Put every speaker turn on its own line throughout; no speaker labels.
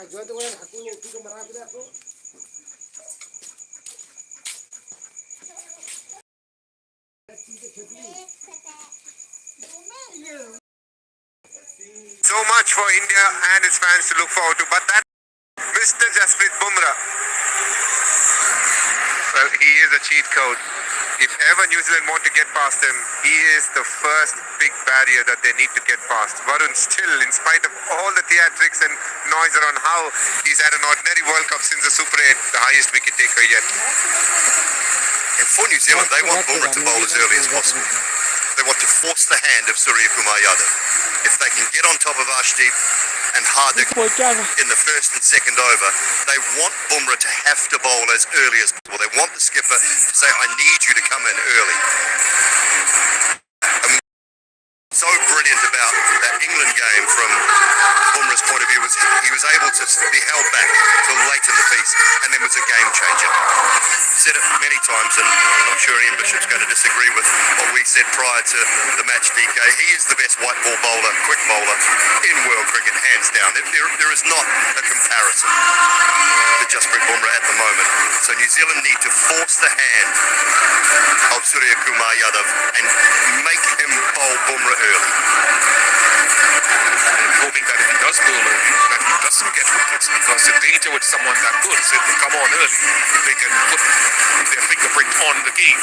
So much for India and its fans to look forward to. But that Mr. Jasprit Bumrah, well, he is a cheat code. If ever New Zealand want to get past him, he is the first big barrier that they need to get past. Varun still, in spite of all the theatrics and noise around how he's had an ordinary World Cup since the Super 8, the highest wicket taker yet.
And for New Zealand, they want Bumrah to bowl as early as possible. They want to force the hand of Surya Kumar Yadav. If they can get on top of Ashdeep and Hardik in the first and second over, they want Bumrah to have to bowl as early as possible. They want the skipper to say, I need you to come in early. And so brilliant about that England game from Bumrah's point of view was he was able to be held back till late in the piece and then was a game changer. Said it many times, and I'm not sure Ian Bishop's going to disagree with what we said prior to the match, DK. He is the best white ball bowler, quick bowler in world cricket, hands down. There is not a comparison to Jasprit Bumrah at the moment. So New Zealand need to force the hand of Surya Kumar Yadav and make him bowl Bumrah early.
I'm hoping that if he does bowl early, that he doesn't get wickets, because the danger with someone that good is if they come on early, they can put their fingerprint on the game.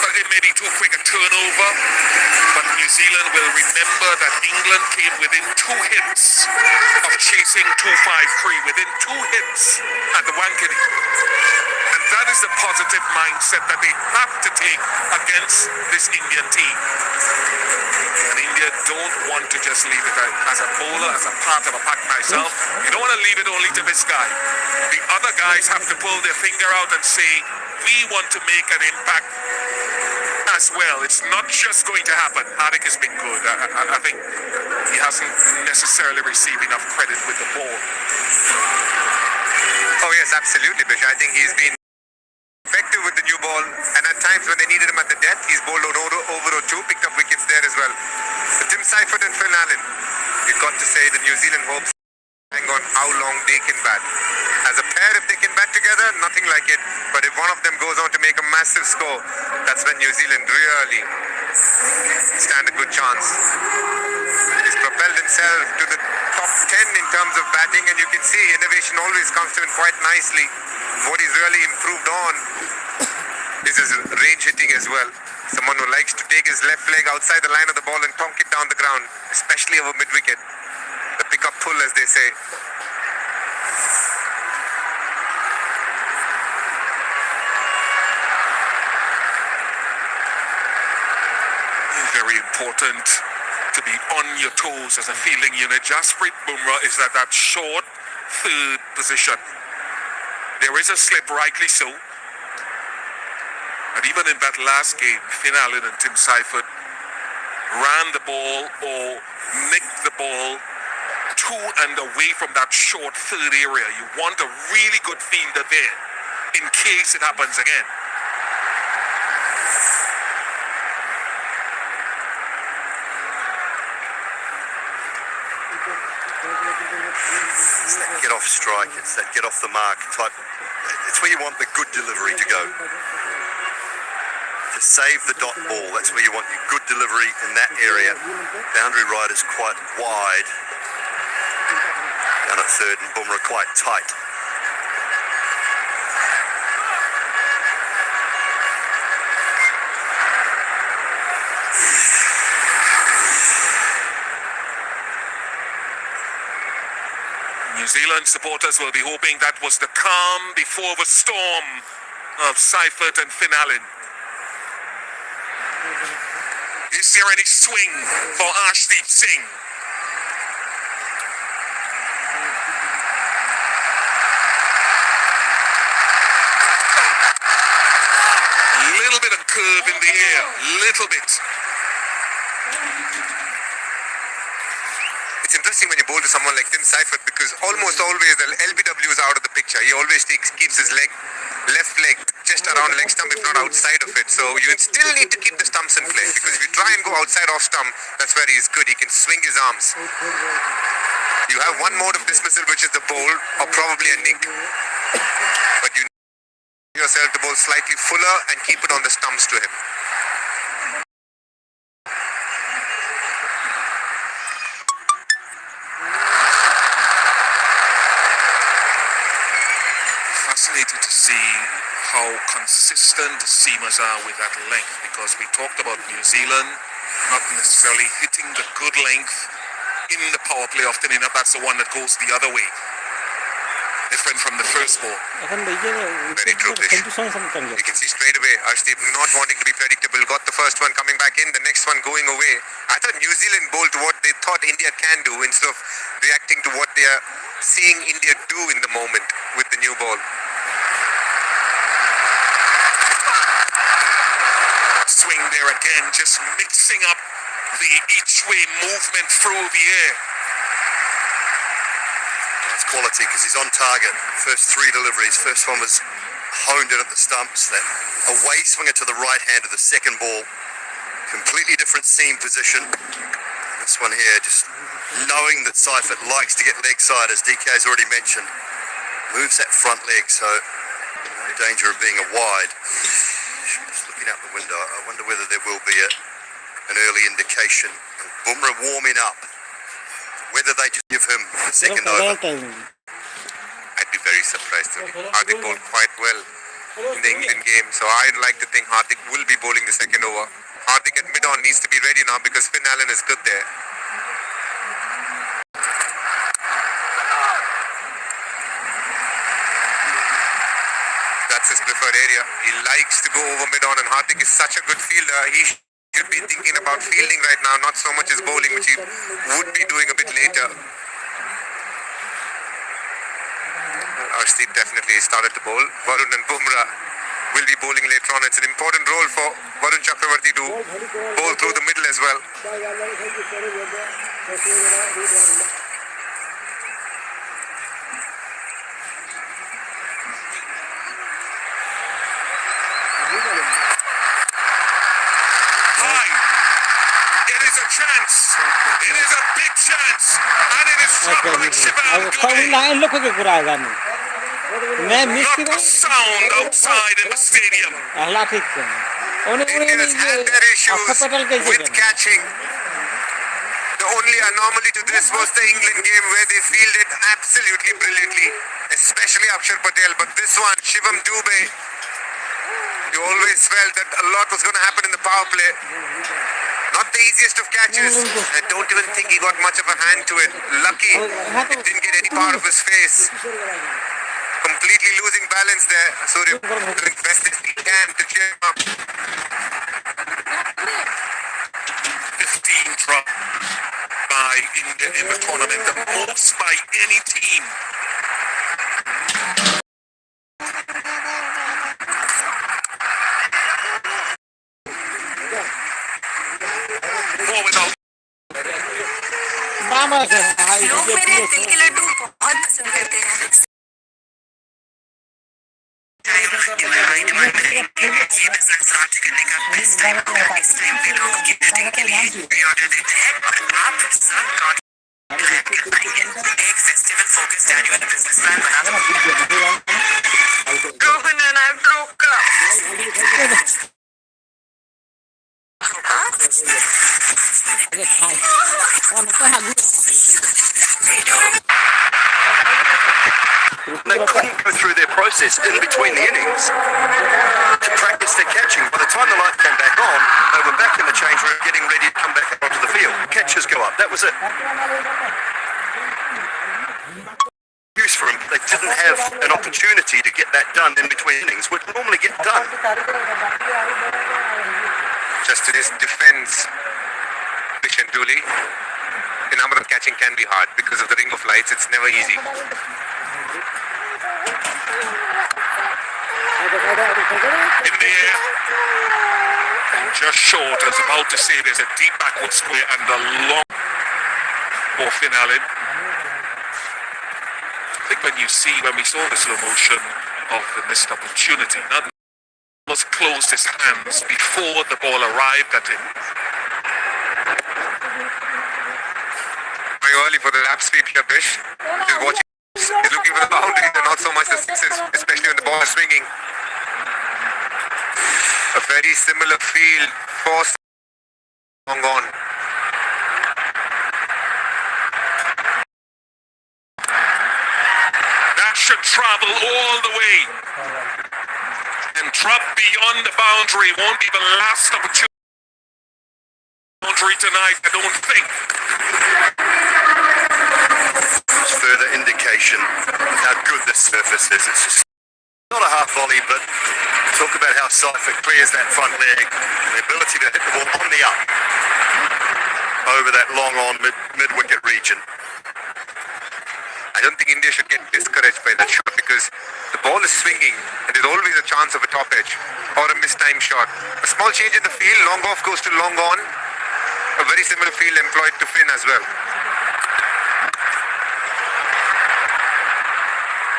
But it may be too quick a turnover, but New Zealand will remember that England came within 2 hits of chasing 253, within 2 hits at the Wankhede. And that is the positive mindset that they have to take against this Indian team. And India don't want to just leave it as a bowler, as a part of a pack myself. You don't want to leave it only to this guy. The other guys have to pull their finger out and say, we want to make an impact as well. It's not just going to happen. Hardik has been good. I think he hasn't necessarily received enough credit with the ball.
Oh yes, absolutely, Bish. I think he's been effective with the new ball, and at times when they needed him at the death, he's bowled on over or 2, picked up wickets there as well. But Tim Seifert and Finn Allen, you've got to say the New Zealand hopes hang on how long they can bat. As a pair, if they can bat together, nothing like it. But if one of them goes on to make a massive score, that's when New Zealand really stand a good chance. He's propelled himself to the top 10 in terms of batting, and you can see innovation always comes to him quite nicely. What he's really improved on is his range hitting as well. Someone who likes to take his left leg outside the line of the ball and conk it down the ground, especially over mid-wicket. The pick-up pull, as they say.
Very important to be on your toes as a fielding unit. Jasprit Bumrah is at that short third position. There is a slip, rightly so. And even in that last game, Finn Allen and Tim Seifert ran the ball or nicked the ball to and away from that short third area. You want a really good fielder there in case it happens again.
It's that get off strike, it's that get off the mark type. It's where you want the good delivery to go. To save the dot ball, that's where you want your good delivery in that area. Boundary right is quite wide. Down at third and Bumrah quite tight.
New Zealand supporters will be hoping that was the calm before the storm of Seifert and Finn Allen. Is there any swing for Arshdeep Singh? Little bit of curve in the air, little bit.
It's interesting when you bowl to someone like Tim Seifert, because almost always the LBW is out of the picture. He always keeps his left leg just around leg stump, if not outside of it. So you still need to keep the stumps in play, because if you try and go outside off stump, that's where he's good. He can swing his arms. You have one mode of dismissal, which is the bowl or probably a nick. But you need yourself to bowl slightly fuller and keep it on the stumps to him.
Fascinated to see how consistent the seamers are with that length, because we talked about New Zealand not necessarily hitting the good length in the power play often enough. That's the one that goes the other way. Different from the first ball.
Very true, Krish. You can see straight away Arshdeep not wanting to be predictable. Got the first one coming back in, the next one going away. I thought New Zealand bowled what they thought India can do instead of reacting to what they are seeing India do in the moment with the new ball.
Swing there again, just mixing up the each way movement through the air.
It's quality because he's on target. First three deliveries. First one was honed in at the stumps. That away swinger to the right hand of the second ball. Completely different seam position. This one here, just knowing that Seifert likes to get leg side, as DK has already mentioned. Moves that front leg, so no danger of being a wide. Just looking out the window, I wonder whether there will be an early indication. Bumrah warming up. Whether they just give him the second over.
I'd be very surprised. Hardik bowled quite well in the England game, so I'd like to think Hardik will be bowling the second over. Hardik at mid-on needs to be ready now because Finn Allen is good there. That's his preferred area. He likes to go over mid-on, and Hardik is such a good fielder. He should be thinking about fielding right now, not so much his bowling, which he would be doing a bit later. Arshdeep definitely started to bowl. Varun and Bumrah will be bowling later on. It's an important role for Varun Chakravarti to bowl through the middle as well.
Chance. It is a big chance, and it is trouble with Shivam Dube. Not a sound outside in the stadium.
Indians had their issues with catching. The only anomaly to this was the England game, where they fielded absolutely brilliantly, especially Akshar Patel. But this one, Shivam Dube, you always felt that a lot was going to happen in the power play. Not the easiest of catches. I don't even think he got much of a hand to it. Lucky it didn't get any part of his face. Completely losing balance there. Surya doing best as he can to cheer him up.
15 dropped by India in the tournament, the most by any team.
लोग मेरे दिल के लड्डू बहुत पसंद करते हैं। ये business launch करने का बेस्ट टाइम होगा। इस टाइम पे लोगों की मीटिंग के लिए प्री ऑर्डर देते हैं और आप सब क्लाइंट कर पाएंगे। एक festival focused annual business plan बना दो। Rohan and I broke up.
They couldn't go through their process in between the innings to practice their catching. By the time the light came back on, they were back in the change room getting ready to come back onto the field. Catches go up. That was it. Use for them. They didn't have an opportunity to get that done in between innings, which normally get done.
Just today's defense, Fish and Dooley, the number of catching can be hard because of the ring of lights. It's never easy.
In the air, and just short. I was about to say there's a deep backward square and a long for Finn Allen. I think when we saw the slow motion of the missed opportunity, not was closed his hands before the ball arrived at him.
Going early for the lap speed here, Bish. Just watching. He's looking for the boundaries and not so much the sixes, especially when the ball is swinging. A very similar feel for long on.
That should travel all the way and drop beyond the boundary. Won't be the last opportunity tonight, I don't think.
Further indication of how good this surface is. It's just not a half volley, but talk about how Seifert clears that front leg and the ability to hit the ball on the up over that long on mid-wicket region.
I don't think India should get discouraged by that shot because the ball is swinging and there's always a chance of a top edge or a mistimed shot. A small change in the field, long off goes to long on. A very similar field employed to Finn as well.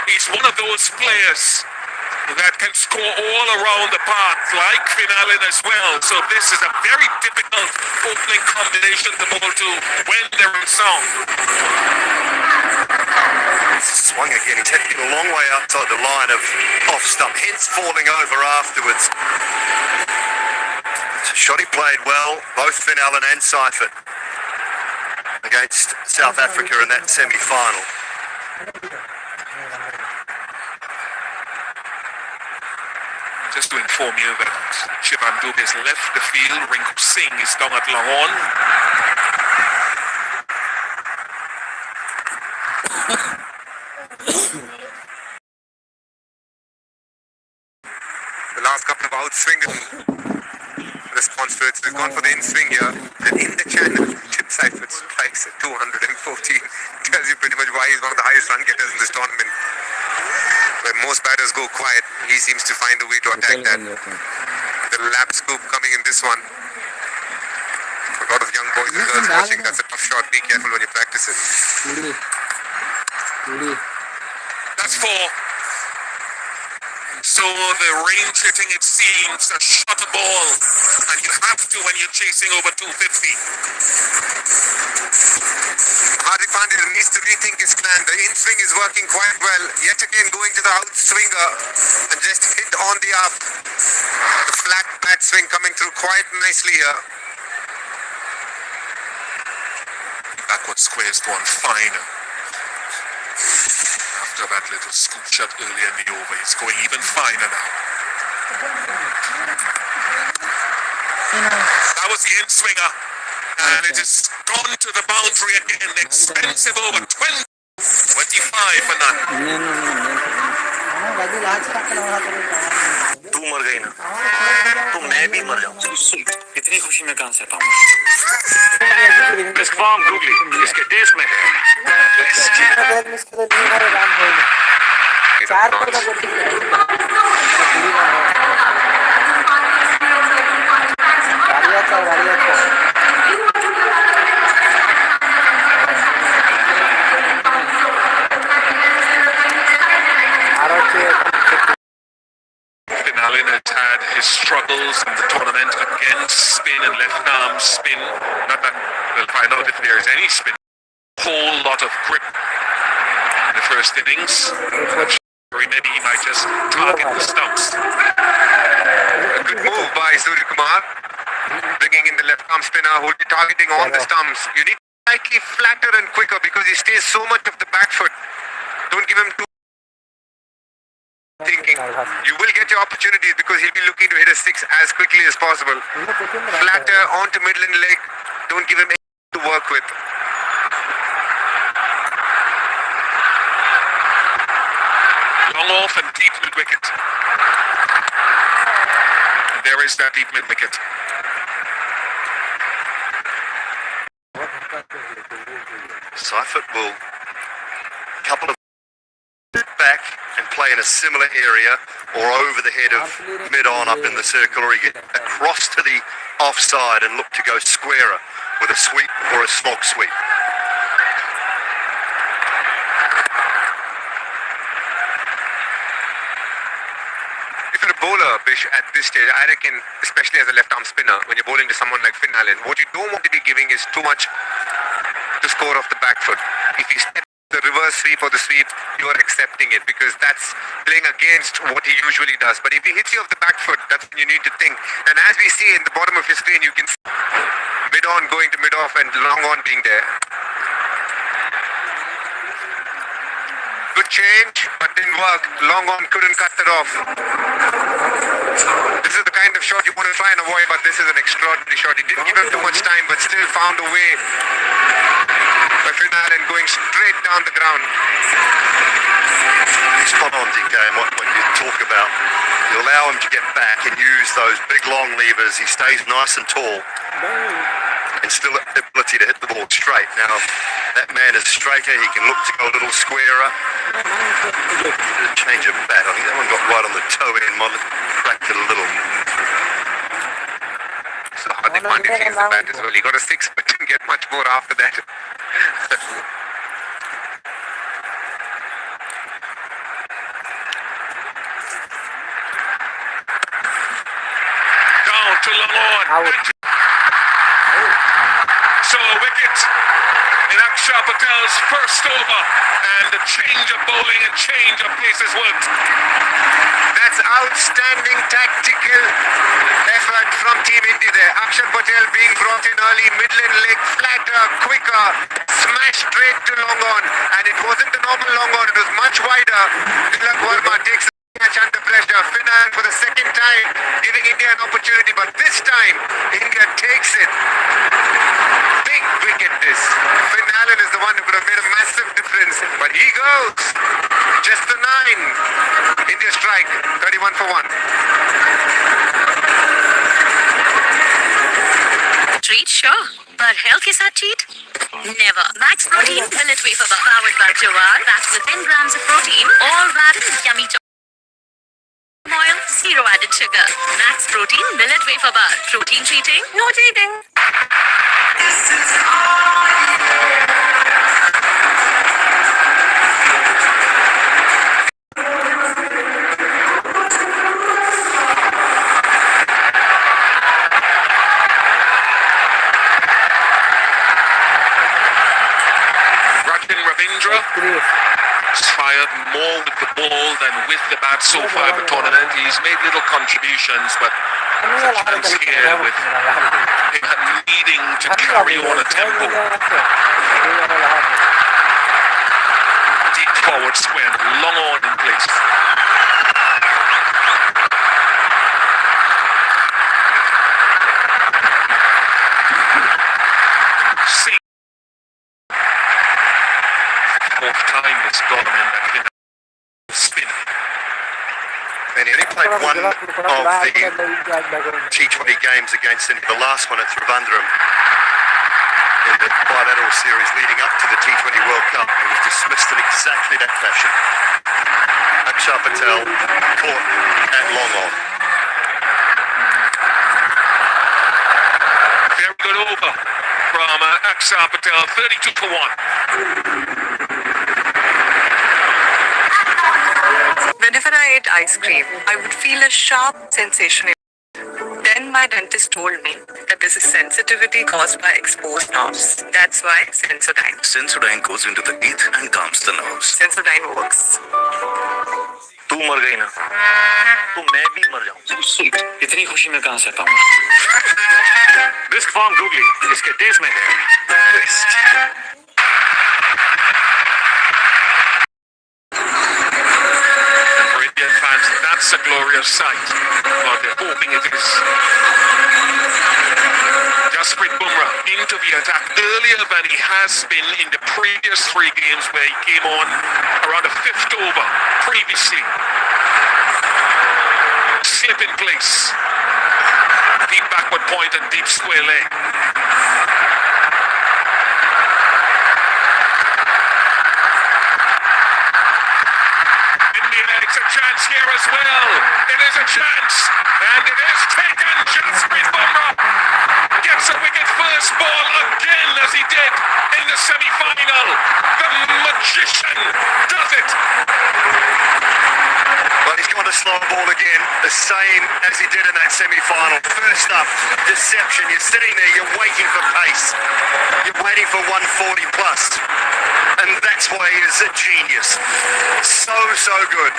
He's one of those players that can score all around the park, like Finn Allen as well. So this is a very difficult opening combination to bowl to when they're in sound.
Swung again. He's heading a long way outside the line of off stump, hence falling over afterwards. It's a shot he played well, both Finn Allen and Seifert, against South Africa in that semi-final.
Just to inform you that Shivam Dube has left the field. Rinku Singh is down at long on.
The last couple of outswing response to it. So he's gone for the in-swing here. And in the channel, Tim Seifert strikes at 214. Tells you pretty much why he's one of the highest run getters in this tournament. Where most batters go quiet, he seems to find a way to attack that. The lap scoop coming in this one. A lot of young boys and girls watching. That's a tough shot. Be careful when you practice it.
That's four. So the range hitting, it seems, a shot a ball. And you have to when you're chasing over 250.
Hardik Pandya needs to rethink his plan. The in-swing is working quite well. Yet again going to the outswinger and just hit on the up. The flat bat swing coming through quite nicely here.
Backward square's gone fine. After that little scoop shot earlier in the over, he's going even finer now. That was the in-swinger. And it has gone to the boundary again. Expensive over 25 for none.
तू मर गई ना तो मैं भी मर जाऊं इतनी खुशी मैं कहां से पाऊं इसका फॉर्म गूगली इसके देश में है
Allen has had his struggles in the tournament against spin and left arm spin. Not that we'll find out if there is any spin. Whole lot of grip in the first innings. Or maybe he might just target the stumps.
A good move by Surya Kumar. Bringing in the left arm spinner who will be targeting on the stumps. You need slightly flatter and quicker because he stays so much of the back foot. Don't give him too thinking. You will get your opportunities because he'll be looking to hit a six as quickly as possible. Flatter onto middle and leg. Don't give him anything to work with.
Long off and deep mid wicket. And there is that deep mid wicket.
Seifert will couple of back and play in a similar area or over the head of mid-on up in the circle, or you get across to the offside and look to go squarer with a sweep or a slog sweep.
If you're a bowler, Bish, at this stage, I reckon, especially as a left-arm spinner, when you're bowling to someone like Finn Allen, what you don't want to be giving is too much to score off the back foot. If he steps the reverse sweep or the sweep, you're accepting it because that's playing against what he usually does. But if he hits you off the back foot, that's when you need to think. And as we see in the bottom of your screen, you can see mid on going to mid off and long on being there. Good change, but didn't work. Long on couldn't cut that off. This is the kind of shot you want to try and avoid, but this is an extraordinary shot. He didn't give him too much time, but still found a way. By Finn Allen going straight down the ground.
He's spot on, DK, and what you talk about. You allow him to get back and use those big long levers. He stays nice and tall. And still the ability to hit the ball straight. Now, that man is straighter. He can look to go a little squarer. Change of bat. I think that one got right on the toe end. Cracked it a little.
So Hardik Pandya changed the bat as well. He got a 6, but didn't get much more after that.
Down to Lamont. So a wicket in Akshar Patel's first over, and the change of bowling and change of pace has worked.
That's outstanding tactical effort from Team India there. Akshar Patel being brought in early, midland leg, flatter, quicker, smash straight to long on, and it wasn't a normal long on, it was much wider. Tilak Verma takes the match under pressure. Finn Allen for the second time giving India an opportunity, but this time India takes it. Big wicket this. Finn Allen is the one who could have made a massive difference, but he goes. Just the 9. India strike, 31 for 1.
Treat, sure. But health ke saath cheat? Never. Max Protein Millet Wafer Bar. Powered by Jawar. Packed with 10 grams of protein. All wrapped in yummy oil. Zero added sugar. Max Protein Millet Wafer Bar. Protein cheating? No cheating.
He's fired more with the ball than with the bat so far in the tournament. He's made little contributions, but there's a chance here with him needing to carry on a tempo. Deep forward square, long on in place. See. Fourth time this tournament that been spin.
And he only played one of the T20 games against India. The last one at Trivandrum in the bilateral series leading up to the T20 World Cup. He was dismissed in exactly that fashion. Akshar Patel caught at long on.
Very good over from Akshar Patel, 32 for 1.
Whenever I ate ice cream, I would feel a sharp sensation. Then my dentist told me that this is sensitivity caused by exposed nerves. That's why Sensodyne.
Sensodyne goes into the teeth and calms the nerves.
Sensodyne works.
तू मर गई ना तो मैं भी मर जाऊं। इतनी खुशी में कहां से पाऊं? बिस्क फार्म डुगली, इसके टेस्ट में है best.
Indian fans, that's a glorious sight. But they're hoping it is. Jasprit Bumrah into the attack earlier than he has been in the previous 3 games where he came on around the 5th over previously. Slip in place. Deep backward point and deep square leg. It's a chance here as well. It is a chance, and it is taken. Jasprit Bumrah gets a wicket first ball again as he did in the semi-final. The magician does it.
Well, he's got the slow ball again, the same as he did in that semi-final. First up, deception. You're sitting there, you're waiting for pace. You're waiting for 140 plus. And that's why he is a genius. So good.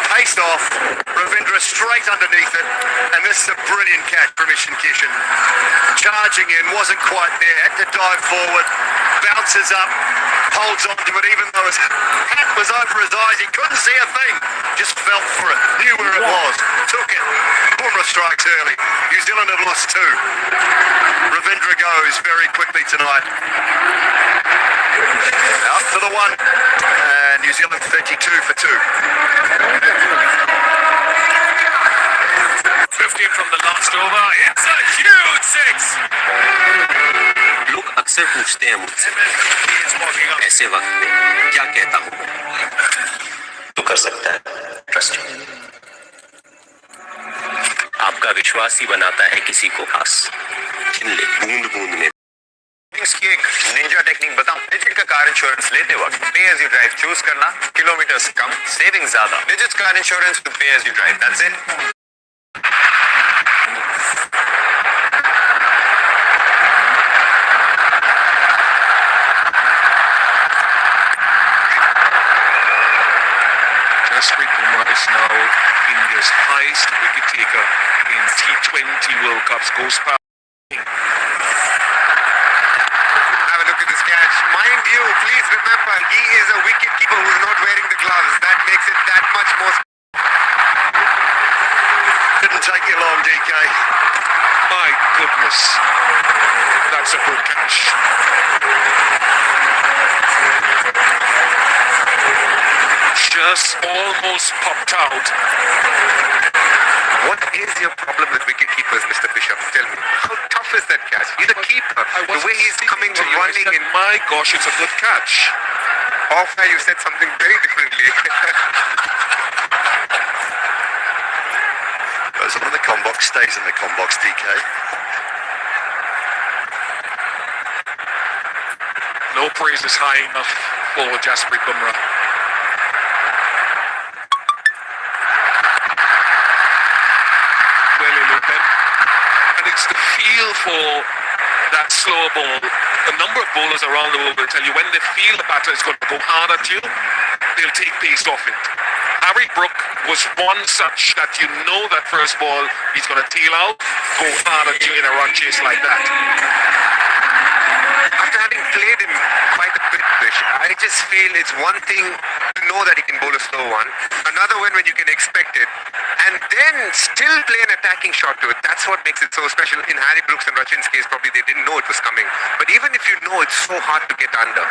Paced off, Ravindra straight underneath it, and this is a brilliant catch from Ishan Kishan. Charging in, wasn't quite there, had to dive forward, bounces up, holds on to it even though his hat was over his eyes. He couldn't see a thing, just felt for it, knew where it was, took it. Bumrah strikes early. New Zealand have lost two. Ravindra goes very quickly tonight. Out for the one, and New Zealand 32 for two.
15 from the last over. It's a huge six.
लोग अक्सर पूछते हैं मुझसे
He is walking up.
ऐसे वक्त में क्या कहता हूँ तो कर सकता है ट्रस्ट आपका विश्वास ही बनाता है किसी को खास चिन ले बूंद बूंद में
इसकी एक निंजा टेक्निक बताऊं। डिजिट का कार इंश्योरेंस लेते वक्त pay as you drive choose करना, किलोमीटर्स कम, सेविंग ज्यादा। Digit car insurance to pay as you drive, that's it.
Jasprit Bumrah is now India's highest wicket taker in T20 World Cups. Goes past.
Have a look at this catch. Mind you, please remember, he is a wicket keeper who's not wearing the gloves. That makes it that much more.
Didn't take you long, DK.
My goodness. That's a good catch. Just almost popped out.
What is your problem with wicket keepers, Mr. Bishop? Tell me. How tough is that catch? He's a keeper. The way he's coming running in.
My gosh, it's a good catch.
Off air, you said something very differently.
Goes on in the com box, stays in the com box, DK.
No praise is high enough for Jasprit Bumrah. And it's the feel for that slow ball. A number of bowlers around the world will tell you when they feel the batter is going to go hard at you, they'll take pace off it. Harry Brook was one such that you know that first ball he's going to tail out, go hard at you in a run chase like that.
After having played him quite a bit, Bish, I just feel it's one thing to know that he can bowl a slow one, another one when you can expect it, and then still play an attacking shot to it. That's what makes it so special. In Harry Brooks and Rachin's case, probably they didn't know it was coming. But even if you know, it's so hard to get under.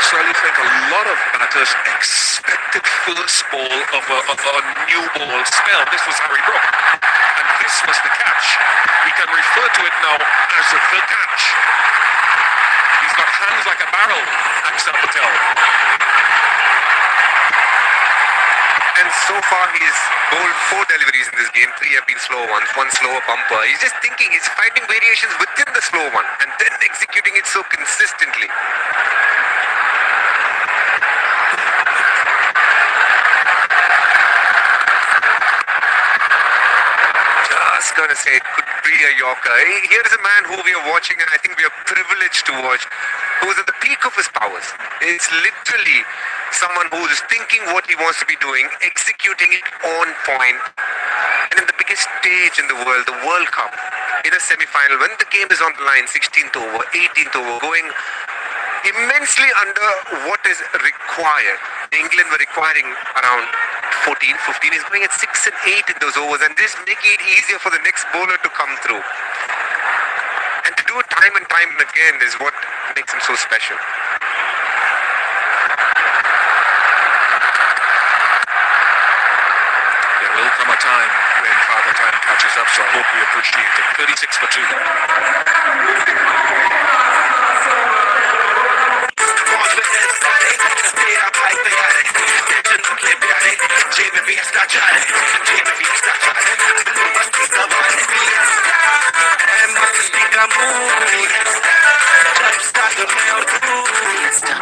So I think a lot of batters expected first ball of a new ball spell. This was Harry Brook. And this was the catch. We can refer to it now as the catch. He's got hands like a barrel, Axel Patel.
And so far he's bowled 4 deliveries in this game. 3 have been slow ones, 1 slower bumper. He's just thinking, he's finding variations within the slow one and then executing it so consistently. Just gonna say it could be a Yorker. Here's a man who we are watching, and I think we are privileged to watch, who's at the peak of his powers. It's literally someone who's thinking what he wants to be doing, executing it on point, and in the biggest stage in the World Cup, in a semi-final, when the game is on the line, 16th over, 18th over, going immensely under what is required. England were requiring around 14, 15. He's going at 6 and 8 in those overs, and this making it easier for the next bowler to come through. And to do it time and time again is what makes him so special.
There will come a time when Father Time catches up, so I hope we appreciate it. 36 for 2.
Star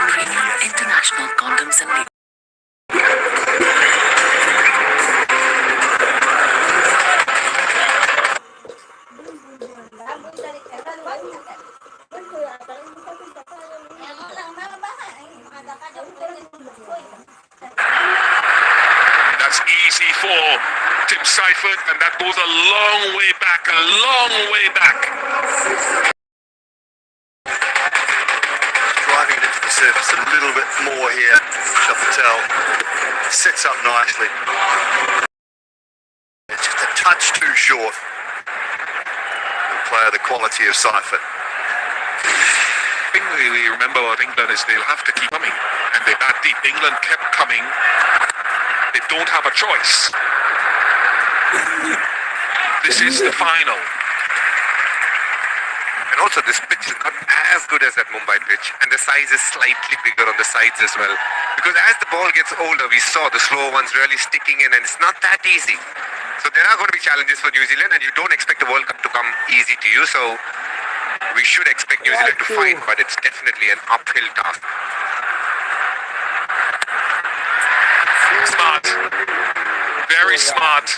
Premium International Condoms and
That's easy for Tim Seifert, and that goes a long way back, a long way back.
Driving it into the surface a little bit more here. Chapatel sets up nicely. It's just a touch too short. The player, the quality of Seifert.
The thing we remember about England is they'll have to keep coming, and they bat deep. England kept coming. They don't have a choice. This is the final.
And also this pitch is not as good as that Mumbai pitch, and the size is slightly bigger on the sides as well. Because as the ball gets older, we saw the slow ones really sticking in, and it's not that easy. So there are going to be challenges for New Zealand, and you don't expect the World Cup to come easy to you. So we should expect New Zealand to fight, but it's definitely an uphill task.
Smart. Very smart.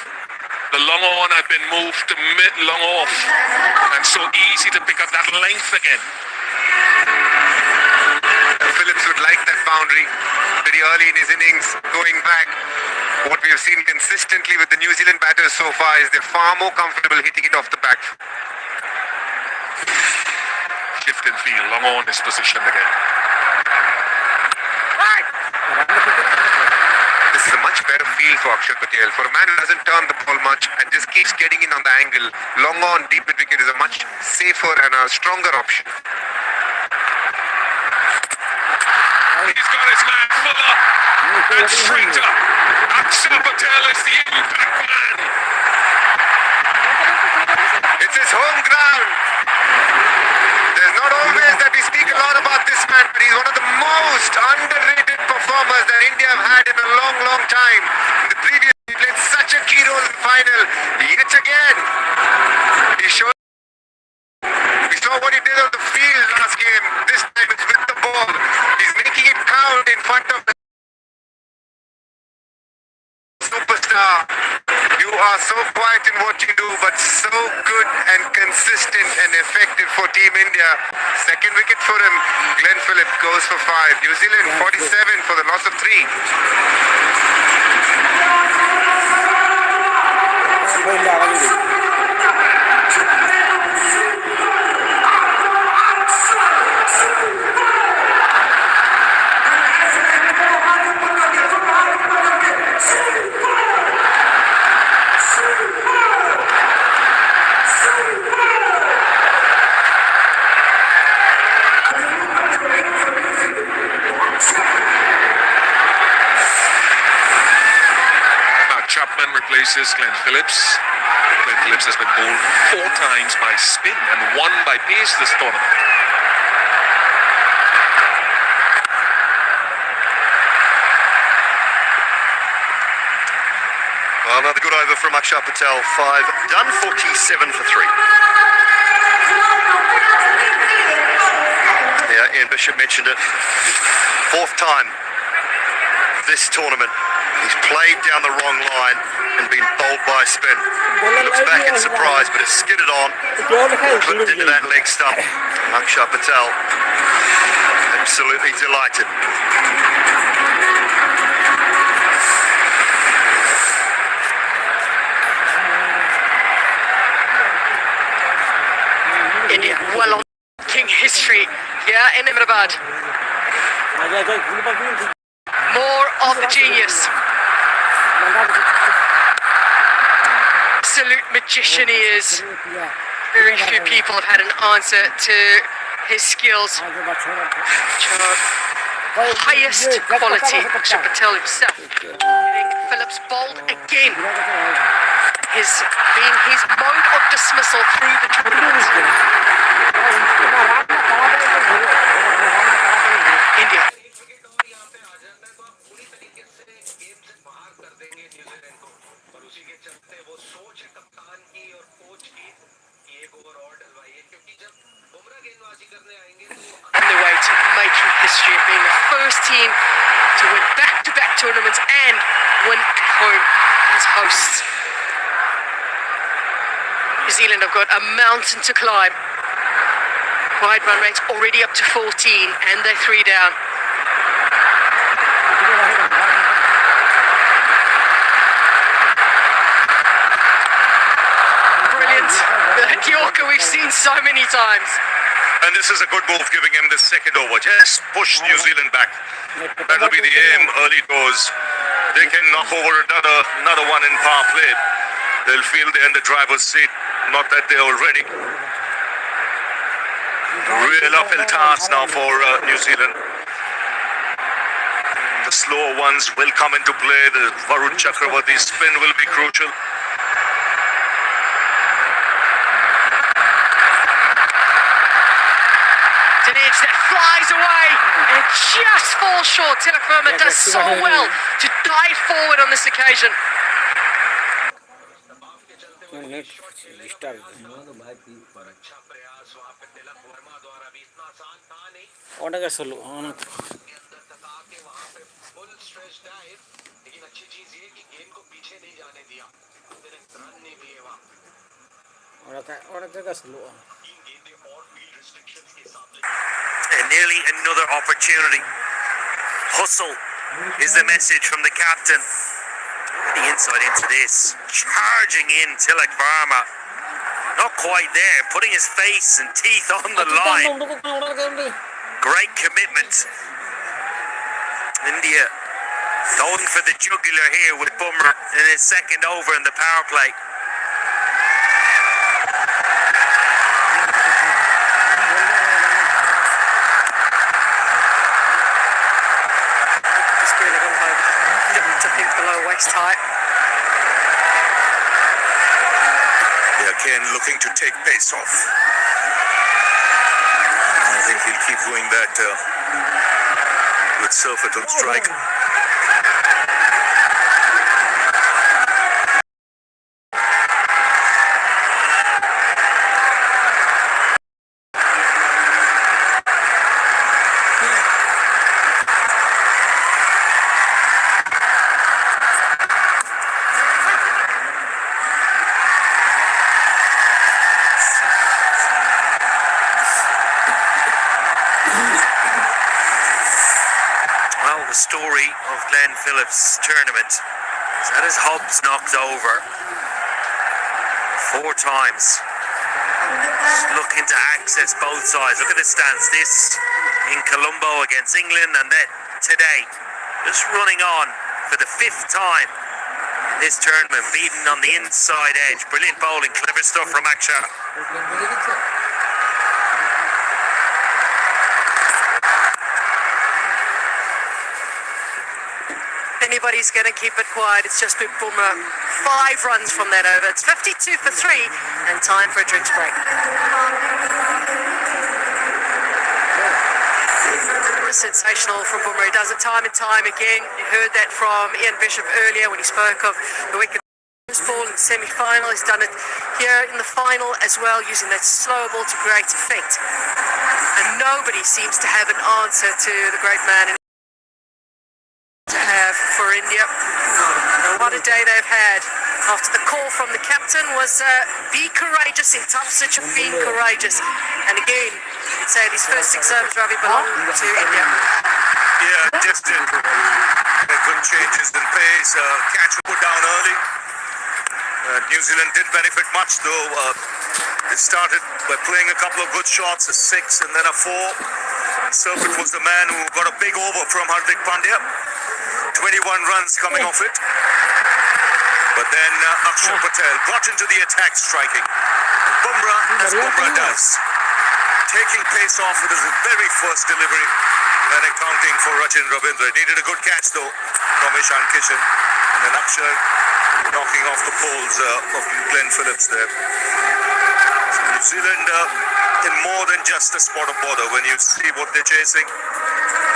The long on had been moved to mid long off, and so easy to pick up that length again.
Phillips would like that boundary very early in his innings, going back. What we have seen consistently with the New Zealand batters so far is they're far more comfortable hitting it off the back.
Shift in field, long on his position again.
This is a much better field for Akshar Patel. For a man who doesn't turn the ball much and just keeps getting in on the angle, long on, deep mid wicket is a much safer and a stronger option.
He's got his man Fuller and straighter. Akshar Patel is the impact man.
It's his home ground. There's not always that we speak a lot about this man, but he's one of the most underrated performers that India have had in a long, long time. In the previous, he played such a key role in the final. Yet again, he showed. We saw what he did on the field last game. This time it's with the ball. He's making it count in front of the superstar. You are so quiet in what you do, but so good and consistent and effective for Team India. Second wicket for him. Glenn Phillips goes for 5. New Zealand 47 for the loss of 3.
Chapman replaces Glenn Phillips. Glenn Phillips has been bowled 4 times by spin and 1 by pace this tournament.
Well, another good over from Akshar Patel. 5 done, 47 for 3. Yeah, Ian Bishop mentioned it. 4th time this tournament. He's played down the wrong line and been bowled by spin. He looks back in surprise, but it's skidded on, clipped into that leg stump. Akshar Patel, absolutely delighted.
India well on King history here in Ahmedabad. More of the genius. Absolute magician he is. Very few people have had an answer to his skills. Highest quality, Akshar Patel himself. Phillips bowled again. His mode of dismissal through the tournament. India. on their way to making history of being the first team to win back-to-back tournaments and win at home as hosts. New Zealand have got a mountain to climb. Wide run rate's already up to 14 and they're 3 down. Brilliant. The Yorker we've seen so many times.
And this is a good move, giving him the second over. Just push New Zealand back. That'll be the aim, early goes. They can knock over another one in power play. They'll feel they're in the driver's seat. Not that they're already. Real uphill task now for New Zealand. The slower ones will come into play. The Varun Chakravarti spin will be crucial.
An edge that flies away and just falls short. Tilak Verma does so well to dive forward on this occasion.
And nearly another opportunity. Hustle is the message from the captain. The insight into this. Charging in Tilak Verma. Not quite there. Putting his face and teeth on the line. Great commitment. India going for the jugular here with Bumrah in his second over in the power play. Below waist height.
Yeah, Kane looking to take pace off. I think he'll keep doing that with Surfet on strike.
The story of Glenn Phillips' tournament is that his hubs knocked over 4 times. Just looking to access both sides. Look at the stance. This in Colombo against England, and then today, just running on for the 5th time in this tournament, beaten on the inside edge. Brilliant bowling, clever stuff from Akshar. Anybody's going to keep it quiet. It's just been Bumrah. 5 runs from that over. It's 52 for 3 and time for a drinks break. Sensational from Bumrah. He does it time and time again. You heard that from Ian Bishop earlier when he spoke of the wicket ball in the semi-final. He's done it here in the final as well, using that slow ball to great effect. And nobody seems to have an answer to the great man to have for India. And what a day they've had. After the call from the captain was be courageous in tough situations, being courageous. And again, you'd say these first 6 overs, Ravi, belong to India.
Yeah, just did good changes in pace. Catch put down early. New Zealand did benefit much, though. They started by playing a couple of good shots, a 6 and then a 4. Surfet was the man who got a big over from Hardik Pandya. 21 runs coming off it. But then Akshar Patel got into the attack, striking. Bumrah, as Bumrah does, taking pace off with his very first delivery and accounting for Rachin Ravindra. Needed a good catch though from Ishan Kishan. And then Akshar knocking off the poles of Glenn Phillips there. So New Zealand in more than just a spot of bother when you see what they're chasing.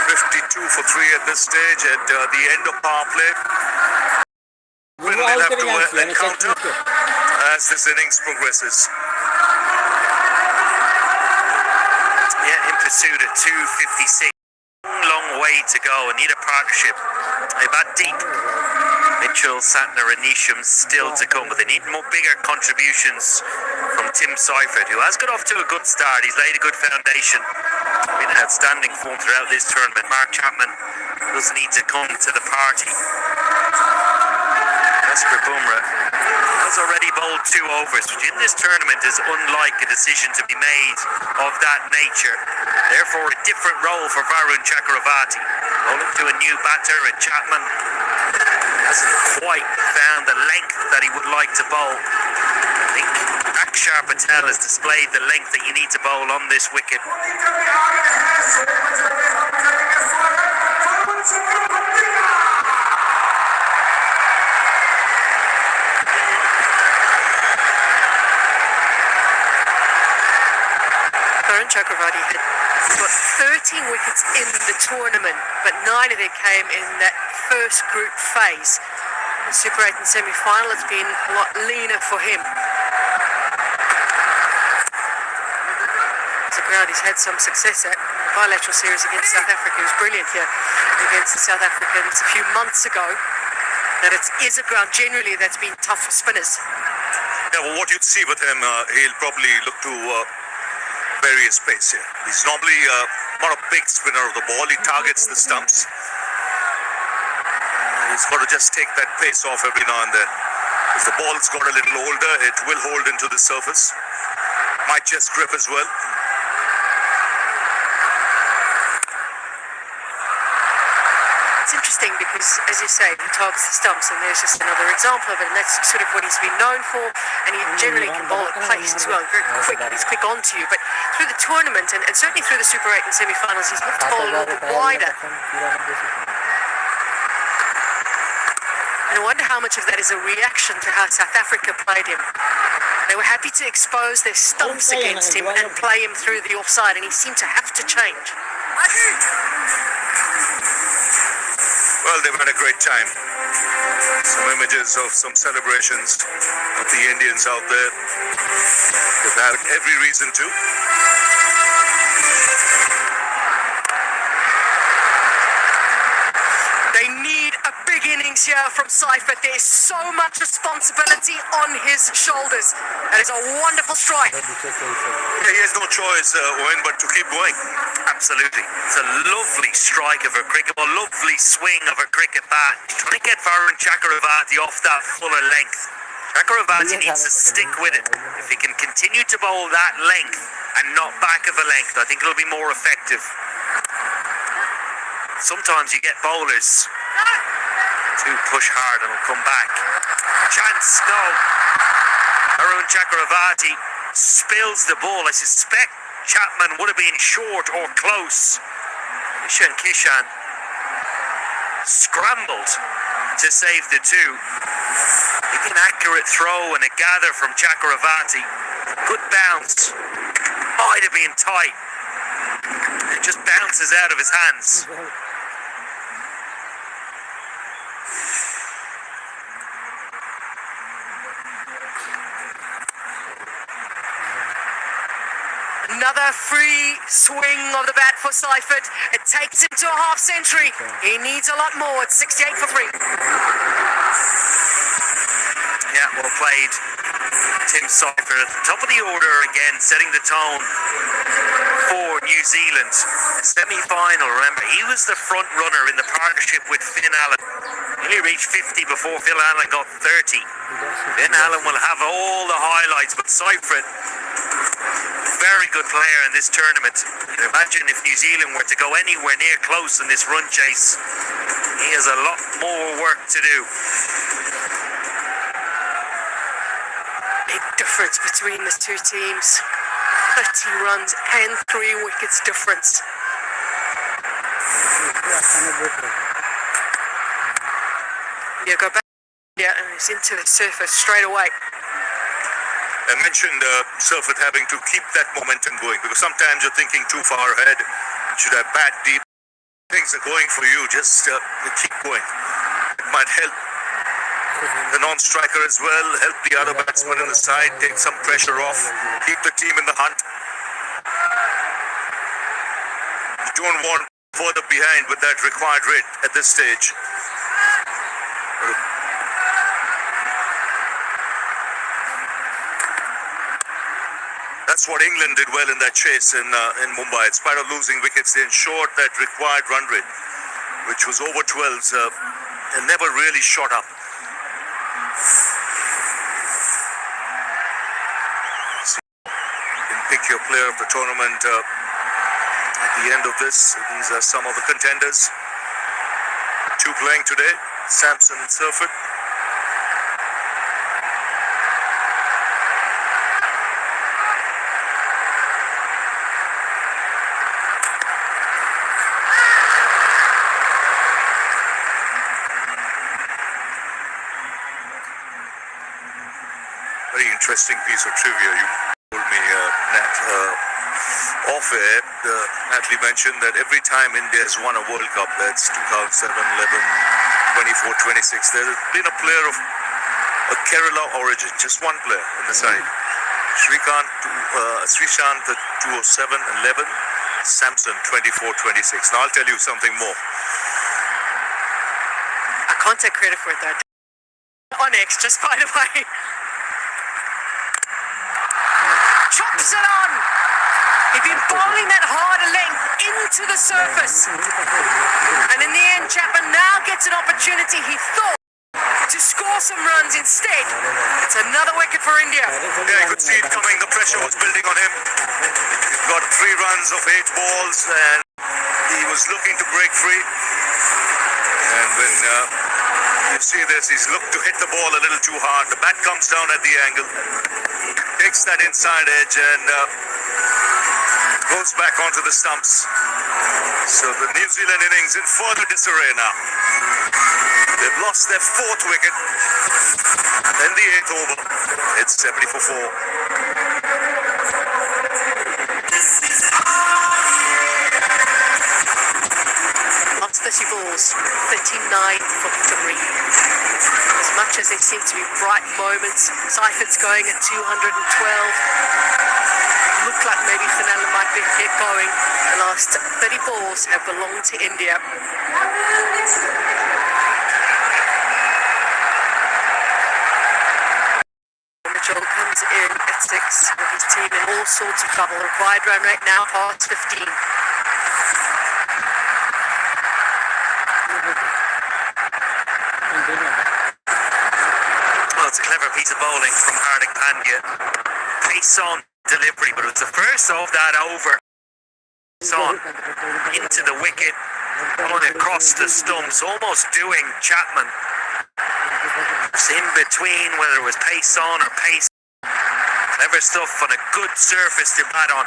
52 for 3 at this stage at the end of power play. Will they'll have to encounter as this innings progresses.
pursued at 2:56. Long way to go and need a partnership. They're that deep. Mitchell, Santner and Nisham still to come, but they need more bigger contributions from Tim Seifert, who has got off to a good start. He's laid a good foundation. Been in outstanding form throughout this tournament. Mark Chapman does need to come to the party. Jasper Bumrah has already bowled 2 overs, which in this tournament is unlike a decision to be made of that nature. Therefore, a different role for Varun Chakravarti. Bowling to a new batter, and Chapman hasn't quite found the length that he would like to bowl. I think Akshar Patel has displayed the length that you need to bowl on this wicket.
Varun Chakravarti had got 13 wickets in the tournament, but 9 of them came in that first group phase. The Super 8 and semi-final, it's been a lot leaner for him. It's a ground he's had some success at. The bilateral series against South Africa was brilliant here against the South Africans a few months ago. That it is a ground generally that's been tough for spinners.
Yeah, well, what you'd see with him, he'll probably look to vary his pace here. He's normally not a big spinner of the ball. He targets the stumps. He's got to just take that pace off every now and then. If the ball's got a little older, it will hold into the surface. Might just grip as well.
It's interesting because, as you say, he targets the stumps, and there's just another example of it, and that's sort of what he's been known for, and he generally can bowl at pace as well, very quick, he's quick onto you, but through the tournament, and certainly through the Super 8 and semi-finals, he's looked to bowl a little bit wider. And I wonder how much of that is a reaction to how South Africa played him. They were happy to expose their stumps against him and play him through the offside, and he seemed to have to change.
Well, they've had a great time. Some images of some celebrations of the Indians out there. They've had every reason to.
They need a big innings here from Seifert. There is so much responsibility on his shoulders. That is a wonderful strike.
Yeah, he has no choice, Owen, but to keep going.
Absolutely. It's a lovely strike of a cricket ball, lovely swing of a cricket bat. Trying to get Varun Chakravarti off that fuller length. Chakravarti needs to stick with it. If he can continue to bowl that length and not back of a length, I think it'll be more effective. Sometimes you get bowlers who push hard and will come back. Chance, no. Varun Chakravarti spills the ball. I suspect Chapman would have been short or close. Kishan scrambled to save the 2. An accurate throw and a gather from Chakravarti. Good bounce. Might have been tight. It just bounces out of his hands.
Another free swing of the bat for Seifert. It takes him to a half century. He needs a lot more. It's 68 for 3.
Yeah, well played. Tim Seifert at the top of the order again, setting the tone for New Zealand. Semi-final, remember, he was the front runner in the partnership with Finn Allen. He reached 50 before Phil Allen got 30. Finn Allen will have all the highlights, but Seifert, very good player in this tournament. You can imagine if New Zealand were to go anywhere near close in this run chase, he has a lot more work to do.
Big difference between the two teams. 30 runs and 3 wickets difference. Yeah, go back. Yeah, and he's into the surface straight away.
I mentioned Seifert having to keep that momentum going because sometimes you're thinking too far ahead. Should I bat deep? Things are going for you. Just keep going. It might help the non-striker as well, help the other batsman in the side, take some pressure off, keep the team in the hunt.
don't want further behind with that required rate at this stage. That's what England did well in that chase in Mumbai. In spite of losing wickets, they ensured that required run rate, which was over 12s, and never really shot up. You can pick your player of the tournament at the end of this. These are some of the contenders. Two playing today, Samson and Surford. Very interesting piece of trivia. You told me, Nat, off air, Natalie mentioned that every time India has won a World Cup, that's 2007, 11, 24, 26, there's been a player of a Kerala origin, just one player in the side. Srishant, the 207, 11, Samson, 24, 26. Now I'll tell you something more.
I can't take credit for it though. On X, just by the way. Chops it on. He'd been bowling that harder length into the surface. And in the end, Chapman now gets an opportunity, he thought, to score some runs instead. It's another wicket for India.
Yeah, you could see it coming. The pressure was building on him. He got 3 runs of 8 balls and he was looking to break free. And when you see this, he's looked to hit the ball a little too hard. The bat comes down at the angle, takes that inside edge and goes back onto the stumps. So the New Zealand innings in further disarray now. They've lost their 4th wicket. Then the 8th over. It's 70 for 4.
Last 30 balls, 39 for 3. As much as they seem to be bright moments, Seifert going at 212. Looked like maybe Fernando might be kept going. The last 30 balls have belonged to India. Mitchell comes in at 6 with his team in all sorts of trouble. Required run rate now past 15.
Well, it's a clever piece of bowling from Hardik Pandya. Pace on delivery, but it was the first of that over. Pace on into the wicket, going across the stumps, almost doing Chapman. It's in between, whether it was pace on or pace. Clever stuff on a good surface to bat on.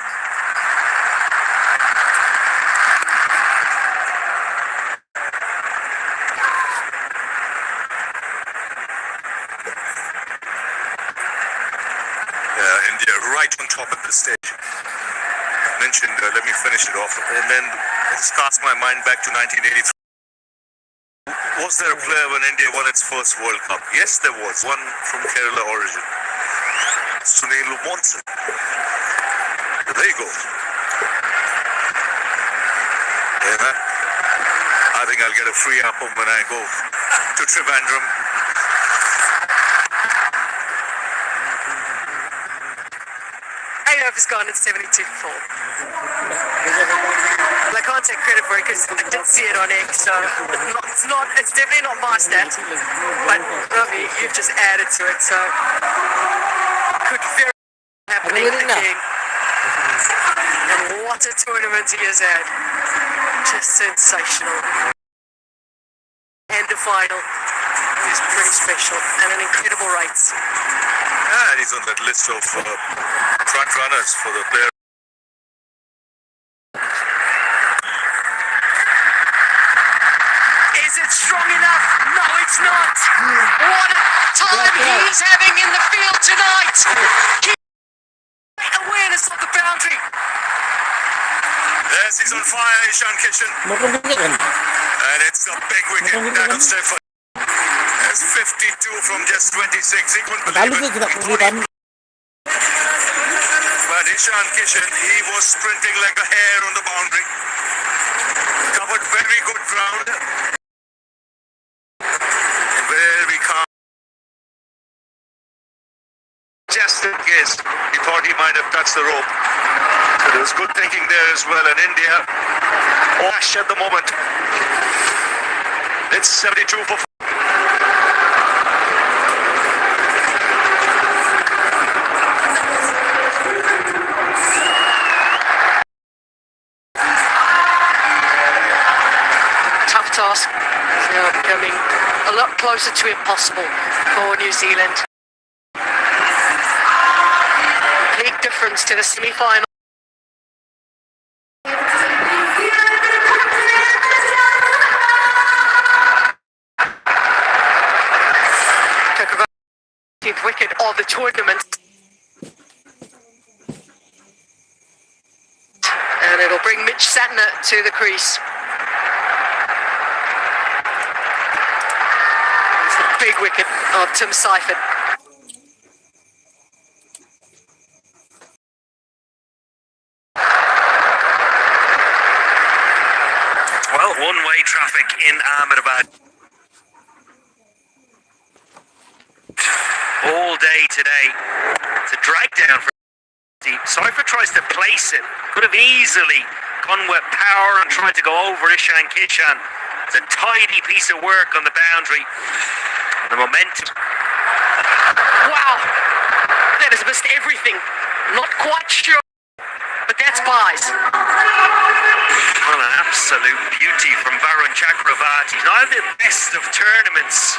India right on top at this stage. I mentioned, let me finish it off. And then let's cast my mind back to 1983. Was there a player when India won its first World Cup? Yes, there was. One from Kerala origin. Sunil Monson. There you go. Yeah, I think I'll get a free apple when I go to Trivandrum.
Has gone at 72 for 4. Well, I can't take credit for it because I didn't see it on X, so it's definitely not my stat. But Ravi, you've just added to it, so could very well happening again. And what a tournament he has had. Just sensational. And the final is pretty special and an incredible rates.
And he's on that list of front runners for the player.
Is it strong enough? No, it's not. What a time he's having in the field tonight. Great awareness of the boundary.
Yes, he's on fire, Ishan Kishan. And it's a big wicket. That will stay for. There's 52 from just 26. He couldn't believe it. But Ishan Kishan, he was sprinting like a hare on the boundary. Covered very good ground. Very calm. Just in case he thought he might have touched the rope. So there was good thinking there as well. And India, wash at the moment. It's 72 for.
Tough task. They are becoming a lot closer to impossible for New Zealand. Big difference to the semi-final. Wicket of the tournament, and it'll bring Mitch Santner to the crease. It's a big wicket of Tim Seifert.
Well, one-way traffic in Ahmedabad. All day today. It's a drag down for Seifert tries to place it. Could have easily gone with power and tried to go over Ishan Kishan. It's a tidy piece of work on the boundary. The momentum.
Wow, that has missed everything. Not quite sure, but that's pies.
Well, an absolute beauty from Varun Chakravarti. Not the best of tournaments.